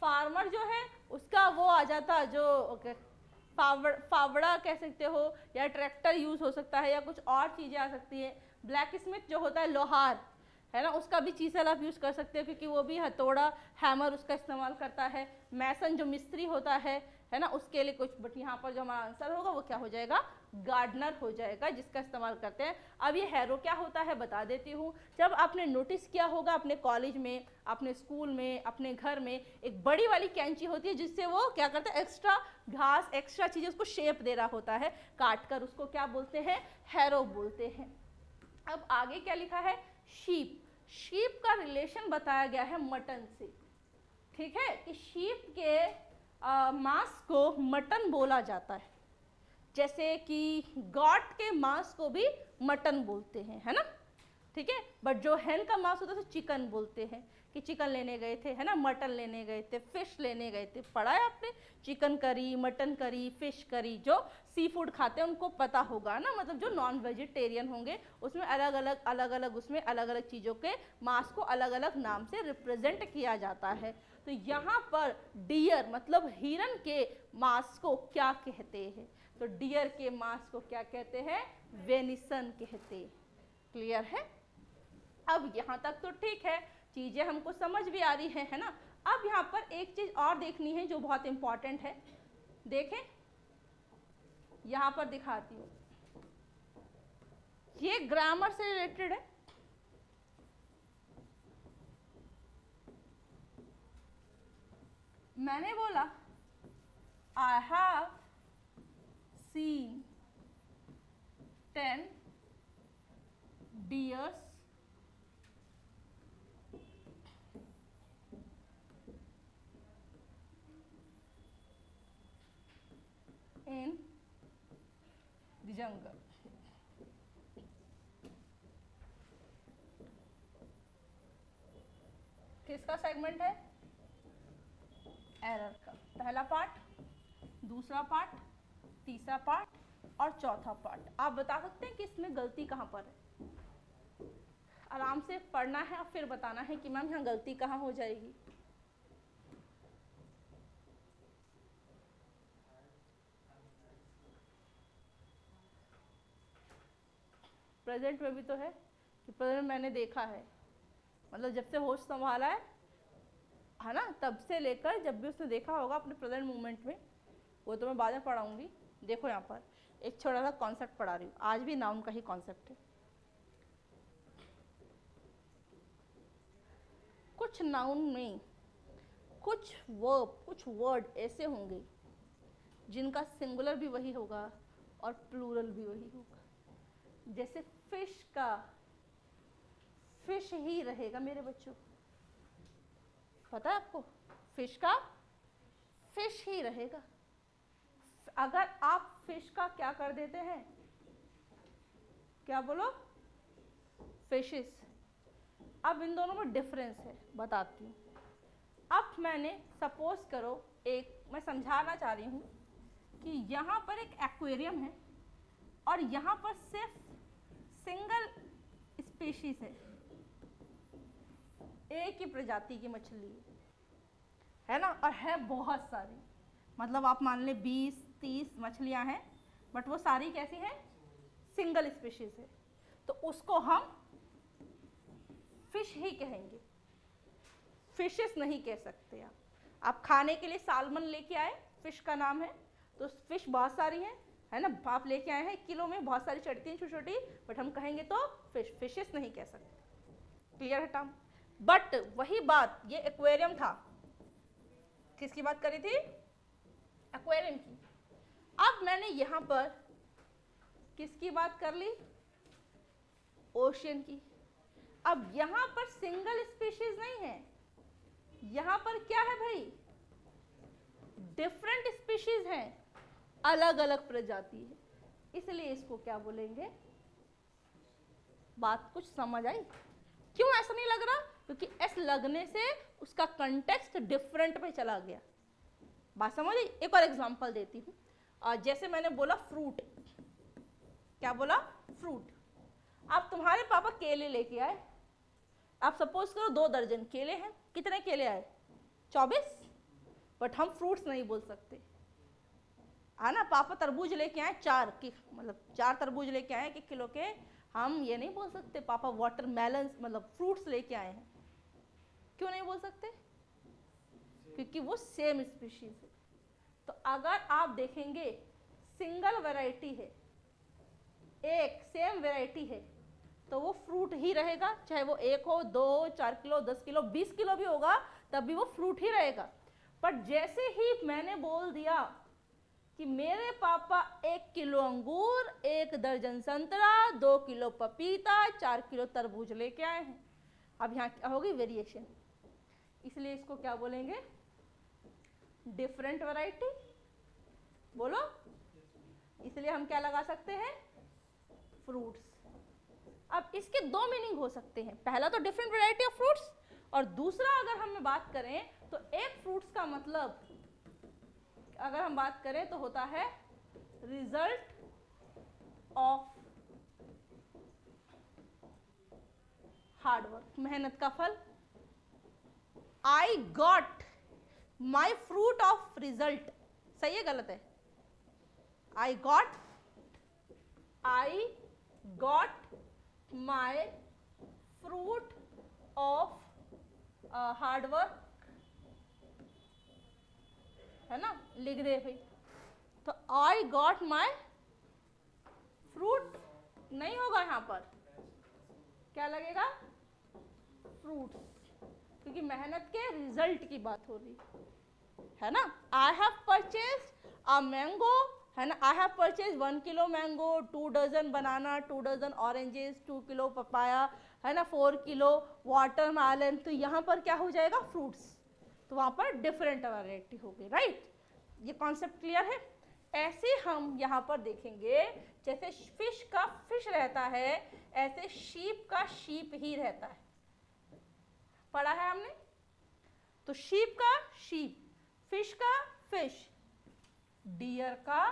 फार्मर जो है उसका वो आ जाता, जो फावड़ा कह सकते हो, या ट्रैक्टर यूज हो सकता है, या कुछ और चीजें आ सकती है। ब्लैक स्मिथ जो होता है लोहार है ना, उसका भी चीसल आप यूज कर सकते हो, क्योंकि वो भी हथौड़ा हैमर उसका इस्तेमाल करता है। मैसन जो मिस्त्री होता है ना, उसके लिए कुछ। बट यहाँ पर जो हमारा आंसर होगा वो क्या हो जाएगा, गार्डनर हो जाएगा, जिसका इस्तेमाल करते हैं। अब ये हैरो क्या होता है बता देती हूँ। जब आपने नोटिस किया होगा अपने कॉलेज में, अपने स्कूल में, अपने घर में, एक बड़ी वाली कैंची होती है, जिससे वो क्या करते हैं, एक्स्ट्रा घास, एक्स्ट्रा चीजें उसको शेप दे रहा होता है काट कर, उसको क्या बोलते हैं, हैरो बोलते हैं। अब आगे क्या लिखा है, शीप। शीप का रिलेशन बताया गया है मटन से, ठीक है, कि शीप के मांस को मटन बोला जाता है, जैसे कि गॉट के मांस को भी मटन बोलते हैं, है ना, ठीक है। बट जो हैन का मांस होता है उसे चिकन बोलते हैं, कि चिकन लेने गए थे है ना, मटन लेने गए थे, फिश लेने गए थे। पढ़ा है आपने, chicken curry, mutton curry, fish curry. जो सी फूड खाते हैं उनको पता होगा ना, मतलब जो नॉन वेजिटेरियन होंगे उसमें अलग अलग उसमें अलग अलग चीज़ों के मांस को अलग अलग नाम से रिप्रेजेंट किया जाता है। तो यहाँ पर डियर मतलब हिरन के मांस को क्या कहते हैं, तो डियर के मांस को क्या कहते हैं, वेनिसन कहते हैं। क्लियर है। अब यहाँ तक तो ठीक है, चीजें हमको समझ भी आ रही है ना। अब यहाँ पर एक चीज और देखनी है जो बहुत इंपॉर्टेंट है, देखें यहाँ पर दिखाती हूँ, ये ग्रामर से रिलेटेड है। मैंने बोला आई हैव सीन 10 डियर्स किसका सेगमेंट है? एरर का। पहला पार्ट, दूसरा पार्ट, तीसरा पार्ट और चौथा पार्ट। आप बता सकते हैं कि इसमें गलती कहाँ पर है? आराम से पढ़ना है और फिर बताना है कि मैम यहाँ गलती कहाँ हो जाएगी। प्रेजेंट में भी तो है कि प्रेजेंट मैंने देखा है, मतलब जब से होश संभाला है ना, तब से लेकर जब भी उसने देखा होगा अपने प्रेजेंट मोमेंट में, वो तो मैं बाद में पढ़ाऊंगी। देखो यहाँ पर एक छोटा सा कॉन्सेप्ट पढ़ा रही हूँ, आज भी नाउन का ही कॉन्सेप्ट है। कुछ नाउन में कुछ वर्ब, कुछ वर्ड ऐसे होंगे जिनका सिंगुलर भी वही होगा और प्लूरल भी वही होगा। जैसे फिश का फिश ही रहेगा मेरे बच्चों, पता है आपको? फिश का फिश ही रहेगा। अगर आप फिश का क्या कर देते हैं, क्या बोलो? फिशेस। अब इन दोनों में डिफरेंस है, बताती हूँ। अब मैंने सपोज करो, एक मैं समझाना चाह रही हूँ कि यहाँ पर एक एक्वेरियम है और यहाँ पर सिर्फ सिंगल स्पीशीज है, एक ही प्रजाति की मछली है ना, और है बहुत सारी, मतलब आप मान ले 20-30 मछलियाँ हैं, बट वो सारी कैसी हैं? सिंगल स्पीशीज है, तो उसको हम फिश ही कहेंगे, फिशेस नहीं कह सकते आप। आप खाने के लिए सालमन लेके आए, फिश का नाम है, तो फिश बहुत सारी हैं, है ना, आप लेके आए हैं 1 किलो में, बहुत सारी चढ़ती हैं छोटी छोटी, बट हम कहेंगे तो फिश, फिशेस नहीं कह सकते। क्लियर है टर्म? बट वही बात, ये एक्वेरियम था, किसकी बात करी थी? एक्वेरियम की। अब मैंने यहाँ पर किसकी बात कर ली? ओशियन की। अब यहाँ पर सिंगल स्पीशीज नहीं है, यहाँ पर क्या है भाई? डिफरेंट स्पीशीज हैं, अलग अलग प्रजाति है, इसलिए इसको क्या बोलेंगे? बात कुछ समझ आई? क्यों ऐसा नहीं लग रहा? क्योंकि एस लगने से उसका कंटेक्स्ट डिफरेंट पे चला गया। बात समझ आई? एक और एग्जांपल देती हूँ। जैसे मैंने बोला फ्रूट, क्या बोला? फ्रूट। अब तुम्हारे पापा केले लेके आए, आप सपोज करो 2 दर्जन केले हैं, कितने केले आए? 24। बट हम फ्रूट्स नहीं बोल सकते, है ना। पापा तरबूज लेके आए 4 की, मतलब 4 तरबूज लेके आए 1 किलो के, हम ये नहीं बोल सकते पापा वाटरमेलन, मतलब फ्रूट्स लेके आए हैं। क्यों नहीं बोल सकते? क्योंकि वो सेम स्पीशीज है। तो अगर आप देखेंगे सिंगल वैरायटी है, एक सेम वैरायटी है, तो वो फ्रूट ही रहेगा, चाहे वो 1 हो, 2 हो, 4 किलो, 10 किलो, 20 किलो भी होगा, तब भी वो फ्रूट ही रहेगा। पर जैसे ही मैंने बोल दिया कि मेरे पापा 1 किलो अंगूर, 1 दर्जन संतरा, 2 किलो पपीता, 4 किलो तरबूज लेके आए हैं, अब यहाँ क्या होगी? वेरिएशन। इसलिए इसको क्या बोलेंगे? Different variety. बोलो। इसलिए हम क्या लगा सकते हैं? फ्रूट्स। अब इसके 2 मीनिंग हो सकते हैं, पहला तो डिफरेंट वैरायटी ऑफ फ्रूट्स, और दूसरा अगर हम बात करें तो एक फ्रूट्स का मतलब, अगर हम बात करें तो होता है रिजल्ट ऑफ हार्ड वर्क, मेहनत का फल। I got my fruit of result, सही है गलत है? I got my fruit of hard work, है ना, लिख दे भाई। तो आई गॉट माई फ्रूट नहीं होगा, यहाँ पर क्या लगेगा? फ्रूट्स, क्योंकि मेहनत के रिजल्ट की बात हो रही है ना। I have purchased a mango, है ना, I have purchase 1 kilo mango, 2 dozen banana, 2 dozen oranges, 2 kilo papaya, है ना, 4 किलो वाटरमेलन। तो यहाँ पर क्या हो जाएगा? फ्रूट्स। तो वहाँ पर डिफरेंट वैरायटी होगी, राइट। ये कॉन्सेप्ट क्लियर है? ऐसे हम यहाँ पर देखेंगे, जैसे फिश का फिश रहता है, ऐसे शीप का शीप ही रहता है। पढ़ा है हमने? तो शीप का शीप, फिश का फिश, डियर का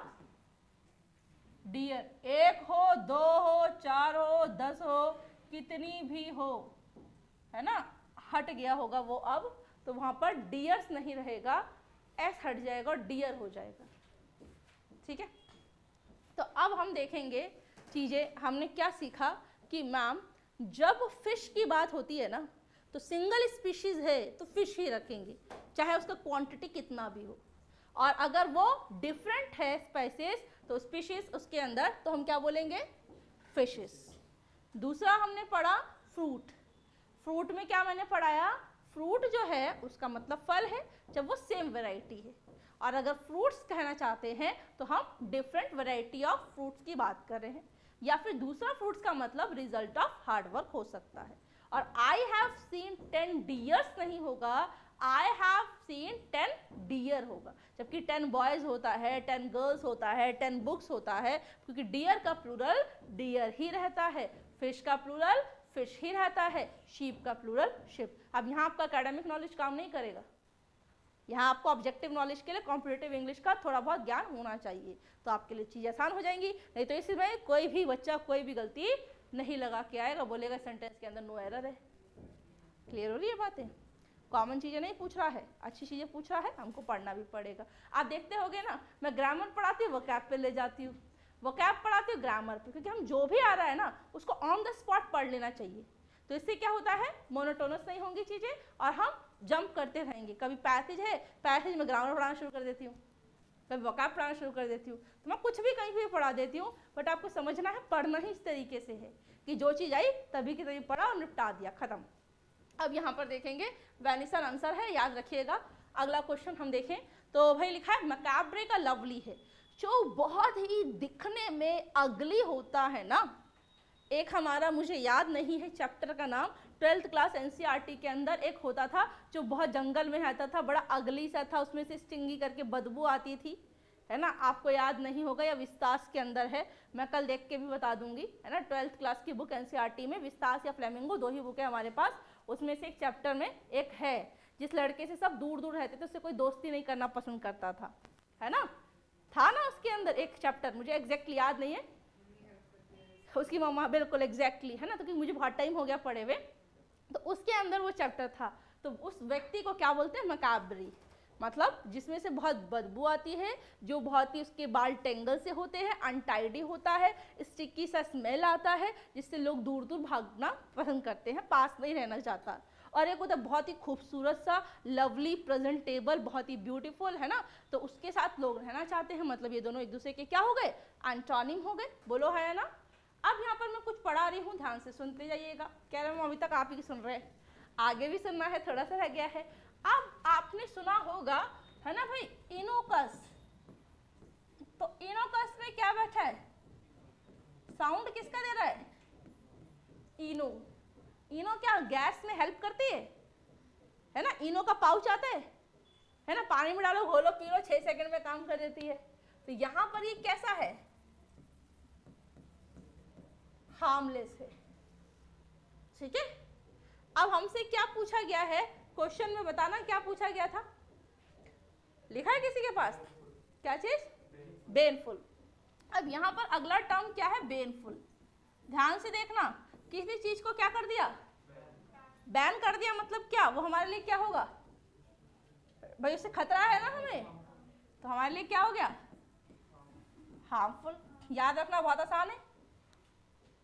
डियर। एक हो, दो हो, चार हो, 10 हो, कितनी भी हो, है ना, हट गया होगा वो अब, तो वहां पर डियर्स नहीं रहेगा, एस हट जाएगा और डियर हो जाएगा। ठीक है, तो अब हम देखेंगे चीजें। हमने क्या सीखा कि मैम जब फिश की बात होती है ना, तो सिंगल स्पीशीज है तो फिश ही रखेंगे, चाहे उसका क्वांटिटी कितना भी हो। और अगर वो डिफरेंट है स्पाइसेस, तो स्पीशीज उसके अंदर, तो हम क्या बोलेंगे, फिशेस। दूसरा हमने पढ़ा फ्रूट। फ्रूट में क्या मैंने पढ़ाया, फ्रूट जो है उसका मतलब फल है जब वो सेम वैरायटी है। और अगर फ्रूट्स कहना चाहते हैं तो हम डिफरेंट वैरायटी ऑफ फ्रूट्स की बात कर रहे हैं। या फिर दूसरा फ्रूट्स का मतलब रिजल्ट ऑफ हार्डवर्क हो सकता है। और आई हैव सीन 10 डियर्स नहीं होगा, आई हैव सीन 10 डियर होगा। जबकि 10 बॉयज होता है, 10 गर्ल्स होता है, 10 बुक्स होता है, क्योंकि डियर का प्लूरल डियर ही रहता है, फिश का प्लूरल फिश ही रहता है, शीप का प्लूरल शिप। अब यहाँ आपका एकेडमिक नॉलेज काम नहीं करेगा, यहाँ आपको ऑब्जेक्टिव नॉलेज के लिए कॉम्पिटिटिव इंग्लिश का थोड़ा बहुत ज्ञान होना चाहिए, तो आपके लिए चीज़ आसान हो जाएंगी। नहीं तो इसमें कोई भी बच्चा कोई भी गलती नहीं लगा के आएगा, बोलेगा सेंटेंस के अंदर नो एरर है। क्लियर हो रही है बातें? कॉमन चीज़ें नहीं पूछ रहा है, अच्छी चीज़ें पूछ रहा है, हमको पढ़ना भी पड़ेगा। आप देखते होगे ना, मैं ग्रामर पढ़ाती हूँ, वोकैब पे ले जाती हूँ, वोकैब पढ़ाती हूँ ग्रामर पे, क्योंकि हम जो भी आ रहा है ना उसको ऑन द स्पॉट पढ़ लेना चाहिए। तो इससे क्या होता है, मोनोटोनस नहीं होंगी चीज़ें और हम जंप करते रहेंगे। कभी पैसेज है, पैसेज में ग्रामर पढ़ाना शुरू कर देती हूँ, कभी वोकैब पढ़ाना शुरू कर देती हूँ, तो मैं कुछ भी कहीं भी पढ़ा देती हूँ। बट आपको समझना है, पढ़ना ही इस तरीके से है कि जो चीज़ आई तभी की तभी पढ़ा और निपटा दिया, खत्म। अब यहाँ पर देखेंगे वेनिसन आंसर है, याद रखिएगा। अगला क्वेश्चन हम देखें तो भाई लिखा है मैकाब्रे का लवली है, जो बहुत ही दिखने में अगली होता है ना। एक हमारा, मुझे याद नहीं है चैप्टर का नाम, 12th क्लास एनसीईआरटी के अंदर एक होता था जो बहुत जंगल में रहता था, बड़ा अगली सा था, उसमें से स्टिंगी करके बदबू आती थी, है ना। आपको याद नहीं होगा या विस्तास के अंदर है, मैं कल देख के भी बता दूंगी, है ना। 12th क्लास की बुक एनसीईआरटी में विस्तास या फ्लेमिंगो, दो ही बुक है हमारे पास। उसमें से एक चैप्टर में एक है जिस लड़के से सब दूर दूर रहते थे, उससे कोई दोस्ती नहीं करना पसंद करता था, है ना। था ना उसके अंदर एक चैप्टर, मुझे एग्जैक्टली याद नहीं है, उसकी मम्मा, बिल्कुल एग्जैक्टली, है ना। तो क्योंकि मुझे बहुत टाइम हो गया पढ़े हुए, तो उसके अंदर वो चैप्टर था। तो उस व्यक्ति को क्या बोलते हैं, मैकाब्री, मतलब जिसमें से बहुत बदबू आती है, जो बहुत ही, उसके बाल टेंगल से होते हैं, अनटाइडी होता है, स्टिकी सा स्मेल आता है, जिससे लोग दूर दूर भागना पसंद करते हैं, पास नहीं रहना चाहता। और एक होता है बहुत ही खूबसूरत सा, लवली, प्रेजेंटेबल, बहुत ही ब्यूटीफुल, है ना। तो उसके साथ लोग रहना चाहते हैं, मतलब ये दोनों एक दूसरे के क्या हो गए, एंटोनिम हो गए, बोलो है ना। अब यहाँ पर मैं कुछ पढ़ा रही हूँ, ध्यान से सुनते जाइएगा। कह रहे हैं अभी तक आप ही सुन रहे हैं, आगे भी सुनना है, थोड़ा सा रह गया है। अब आपने सुना होगा, है ना भाई, इनोकस। तो इनोकस में क्या बैठा है, साउंड किसका दे रहा है, इनो। इनो क्या गैस में हेल्प करती है ना। इनो का पाउच आता है ना, पानी में डालो, घोलो, पी लो, 6 सेकंड में काम कर देती है। तो यहाँ पर ये कैसा है, हार्मलेस है, ठीक है। अब हमसे क्या पूछा गया है, क्वेश्चन में बताना क्या पूछा गया था, लिखा है किसी के पास, क्या चीज, बेनफुल। अब यहाँ पर अगला टर्म क्या है, बेनफुल। ध्यान से देखना, किसी चीज को क्या कर दिया, बैन कर दिया, मतलब क्या, वो हमारे लिए क्या होगा भाई, उससे खतरा है ना हमें, तो हमारे लिए क्या हो गया, हार्मफुल। याद रखना बहुत आसान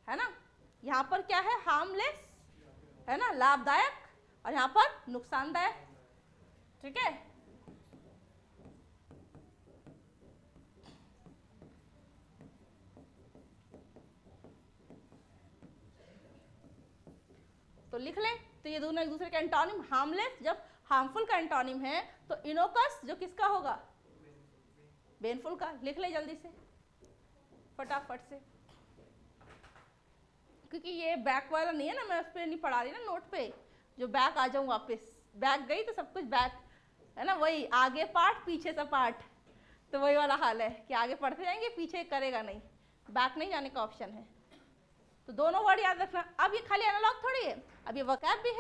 है ना। यहाँ पर क्या है, हार्मलेस, है ना, लाभदायक, और यहाँ पर नुकसानदायक, ठीक है। तो लिख लें, तो ये दोनों एक दूसरे का एंटोनिम, हार्मलेस जब हार्मफुल का एंटोनिम है, तो इनोकस जो किसका होगा, बेनफुल का। लिख ले जल्दी से, फटाफट से, क्योंकि ये बैक वाला नहीं है ना, मैं उस पर नहीं पढ़ा रही ना नोट पे, जो बैक आ जाऊँ वापस, बैक गई तो सब कुछ बैक, है ना, वही आगे पार्ट पीछे सा पार्ट, तो वही वाला हाल है कि आगे पढ़ते जाएंगे, पीछे करेगा नहीं, बैक नहीं जाने का ऑप्शन है। तो दोनों वर्ड याद रखना। अब ये खाली एनालॉग थोड़ी है, अब ये वोकैब भी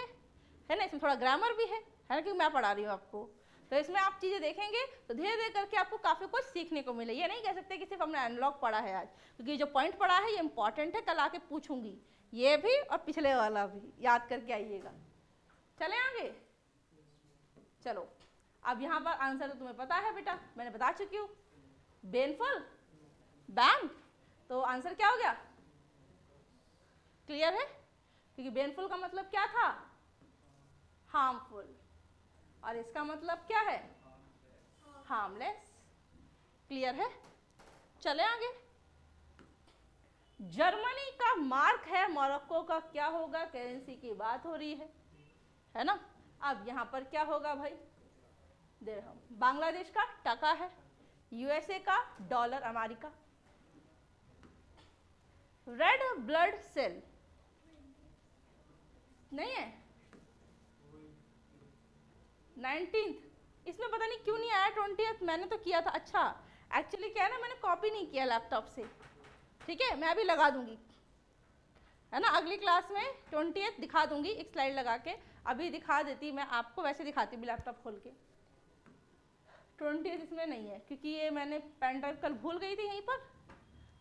है ना, इसमें थोड़ा ग्रामर भी है ना, क्योंकि मैं पढ़ा रही हूँ आपको। तो इसमें आप चीज़ें देखेंगे तो धीरे धीरे करके आपको काफ़ी कुछ सीखने को मिले। ये नहीं कह सकते कि सिर्फ हमने एनालॉग पढ़ा है आज, क्योंकि जो पॉइंट पढ़ा है ये इंपॉर्टेंट है, कल आके पूछूंगी ये भी और पिछले वाला भी, याद करके आइएगा। चले आगे, चलो अब यहाँ पर आंसर तो तुम्हें पता है बेटा, मैंने बता चुकी हूँ, बेनफुल बैन, तो आंसर क्या हो गया, क्लियर है, क्योंकि बेनफुल का मतलब क्या था, हार्मफुल, और इसका मतलब क्या है, हार्मलेस। क्लियर है, चले आगे। जर्मनी का मार्क है, मोरक्को का क्या होगा, करेंसी की बात हो रही है ना। अब यहां पर क्या होगा भाई, दिरहम, बांग्लादेश का टका है, यूएसए का dollar, America. Red blood cell नहीं है, 19th, इसमें पता नहीं क्यों नहीं आया 20th, मैंने तो किया था। अच्छा एक्चुअली क्या है ना, मैंने कॉपी नहीं किया लैपटॉप से, ठीक है, मैं अभी लगा दूंगी, है ना, अगली क्लास में 20th दिखा दूंगी एक स्लाइड लगा के, अभी दिखा देती मैं आपको, वैसे दिखाती भी लैपटॉप खोल के। 20th इसमें नहीं है, क्योंकि ये मैंने पेन ड्राइव कल भूल गई थी यहीं पर,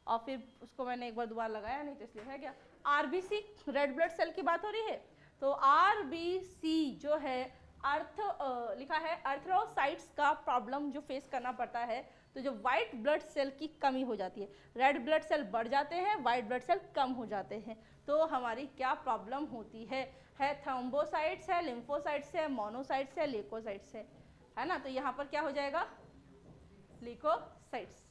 और फिर उसको मैंने एक बार दोबारा लगाया नहीं, तो इसलिए है क्या। आरबीसी, रेड ब्लड सेल की बात हो रही है, तो आरबीसी जो है लिखा है अर्थरोसाइट्स का प्रॉब्लम जो फेस करना पड़ता है, तो जो वाइट ब्लड सेल की कमी हो जाती है, रेड ब्लड सेल बढ़ जाते हैं, वाइट ब्लड सेल कम हो जाते हैं, तो हमारी क्या प्रॉब्लम होती है थ्रोम्बोसाइट्स है, लिम्फोसाइट्स है, मोनोसाइट्स है, ल्यूकोसाइट्स है ना। तो यहाँ पर क्या हो जाएगा, ल्यूकोसाइट्स।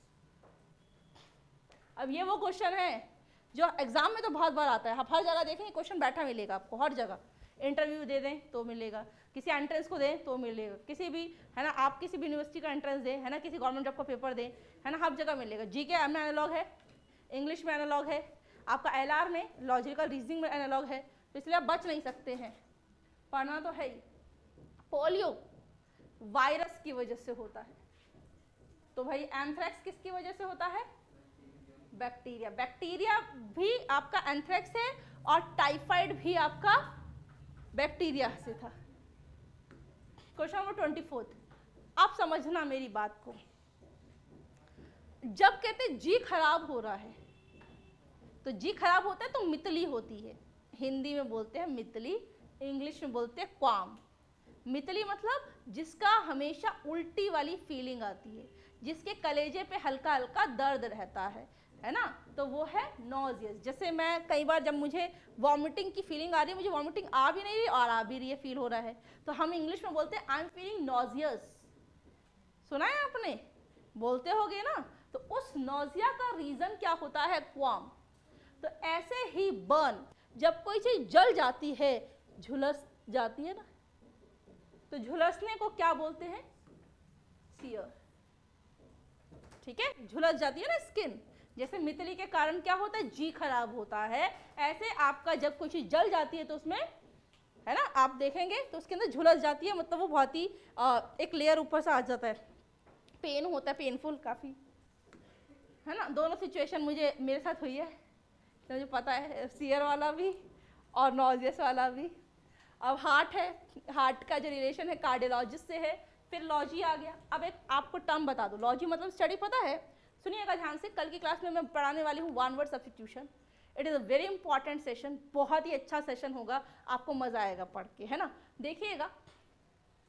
अब ये वो क्वेश्चन है जो एग्जाम में तो बहुत बार आता है, आप हर जगह देखेंगे क्वेश्चन बैठा मिलेगा आपको, हर जगह इंटरव्यू दे दें तो मिलेगा, किसी एंट्रेंस को दें तो मिलेगा, किसी भी, है ना, आप किसी भी यूनिवर्सिटी का एंट्रेंस दें, है ना, किसी गवर्नमेंट जॉब का पेपर दें, है ना, हर जगह मिलेगा। जीके में एनालॉग है, इंग्लिश में एनालॉग है, आपका एलआर में लॉजिकल रीजनिंग में एनालॉग है, तो इसलिए आप बच नहीं सकते हैं, पढ़ना तो है ही। पोलियो वायरस की वजह से होता है, तो भाई एंथ्रेक्स किसकी वजह से होता है, बैक्टीरिया, बैक्टीरिया भी आपका एंथ्रेक्स है, और टाइफाइड भी आपका बैक्टीरिया से था। क्वेश्चन नंबर 24, आप समझना मेरी बात को, जब कहते जी खराब हो रहा है, तो जी खराब होता है तो मितली होती है, हिंदी में बोलते हैं मितली, इंग्लिश में बोलते हैं क्वाम। मितली मतलब जिसका हमेशा उल्टी वाली फीलिंग आती है, जिसके कलेजे पे हल्का हल्का दर्द रहता है ना, तो वो है नॉजियस। जैसे मैं कई बार जब मुझे वॉमिटिंग की फीलिंग आ रही है, मुझे वॉमिटिंग आ भी नहीं रही और आ भी रही है, फील हो रहा है, तो हम इंग्लिश में बोलते हैं आई एम फीलिंग नॉजियस, सुना है आपने, बोलते होगे ना। तो उस नॉजिया का रीजन क्या होता है, क्वाम। तो ऐसे ही बर्न, जब कोई चीज जल जाती है, झुलस जाती है ना, तो झुलसने को क्या बोलते हैं, सियर, ठीक है, झुलस जाती है ना स्किन। जैसे मितली के कारण क्या होता है, जी खराब होता है, ऐसे आपका जब कोई चीज जल जाती है तो उसमें, है ना, आप देखेंगे तो उसके अंदर झुलस जाती है, मतलब वो बहुत ही एक लेयर ऊपर से आ जाता है, पेन होता है, पेनफुल काफी, है ना। दोनों सिचुएशन मेरे साथ हुई है, तो मुझे पता है, सियर वाला भी और नॉजियस वाला भी। अब हार्ट है, हार्ट का जो रिलेशन है कार्डियोलॉजिस्ट से है, फिर लॉजी आ गया। अब एक आपको टर्म बता दो, लॉजी मतलब स्टडी, पता है, सुनिएगा ध्यान से, कल की क्लास में मैं पढ़ाने वाली हूँ one word substitution. It is a very important session, बहुत ही अच्छा सेशन होगा, आपको मजा आएगा पढ़ के, है ना। देखिएगा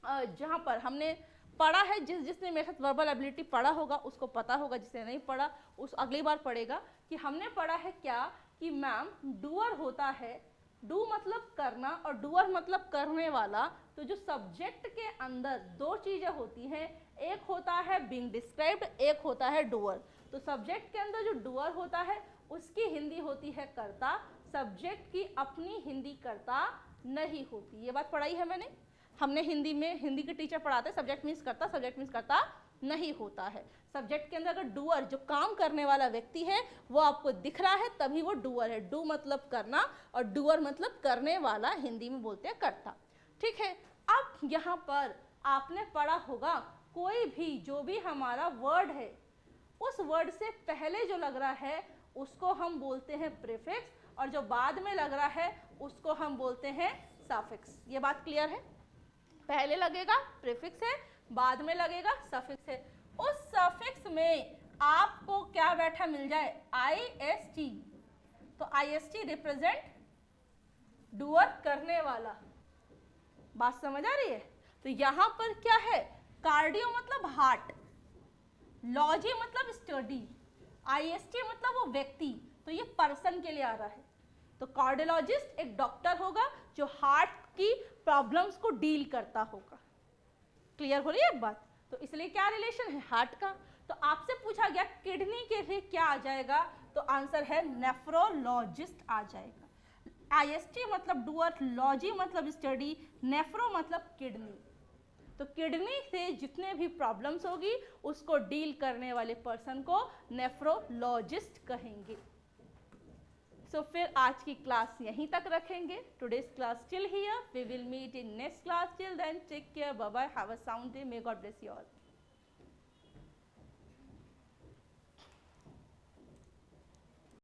जहाँ पर हमने पढ़ा है, जिसने मेरे साथ वर्बल एबिलिटी पढ़ा होगा उसको पता होगा, जिसने नहीं पढ़ा उस अगली बार पढ़ेगा, कि हमने पढ़ा है क्या, कि मैम डूअर होता है, डू मतलब करना और डूअर मतलब करने वाला। तो जो सब्जेक्ट के अंदर दो चीजें होती हैं, एक होता है बीइंग डिस्क्राइब्ड, एक होता है डूअर। तो सब्जेक्ट के अंदर जो डूअर होता है उसकी हिंदी होती है कर्ता, सब्जेक्ट की अपनी हिंदी कर्ता नहीं होती। ये बात पढ़ाई है मैंने, हमने हिंदी में, हिंदी के टीचर पढ़ाते हैं सब्जेक्ट मीन्स कर्ता, सब्जेक्ट मीन्स कर्ता नहीं होता है। सब्जेक्ट के अंदर अगर डूअर, जो काम करने वाला व्यक्ति है, वो आपको दिख रहा है तभी वो डूअर है। डू मतलब करना और डूअर मतलब करने वाला, हिंदी में बोलते हैं कर्ता, ठीक है। अब यहाँ पर आपने पढ़ा होगा, कोई भी जो भी हमारा वर्ड है, उस वर्ड से पहले जो लग रहा है उसको हम बोलते हैं प्रीफिक्स, और जो बाद में लग रहा है उसको हम बोलते हैं सफिक्स। ये बात क्लियर है? पहले लगेगा प्रीफिक्स है, बाद में लगेगा सफिक्स है। उस सफिक्स में आपको क्या बैठा मिल जाए? IST। तो IST रिप्रेजेंट डूअर, करने वाला। बात समझ आ रही है? तो यहां पर क्या है? कार्डियो मतलब हार्ट, लॉजी मतलब स्टडी, IST मतलब वो व्यक्ति, तो ये पर्सन के लिए आ रहा है। तो कार्डियोलॉजिस्ट एक डॉक्टर होगा जो हार्ट की प्रॉब्लम्स को डील करता होगा। क्लियर हो रही है बात? तो इसलिए क्या रिलेशन है? हार्ट का। तो आपसे पूछा गया किडनी के लिए क्या आ जाएगा? तो आंसर है नेफ्रोलॉजिस्ट आ जाएगा। IST मतलब डूअर, लॉजी मतलब स्टडी, नेफ्रो मतलब किडनी। तो किडनी से जितने भी प्रॉब्लम्स होगी उसको डील करने वाले पर्सन को नेफ्रोलॉजिस्ट कहेंगे। सो फिर आज की क्लास यहीं तक रखेंगे। Today's class till here, we will meet in next class. Till then take care, bye bye, have a sound day, may God bless you all.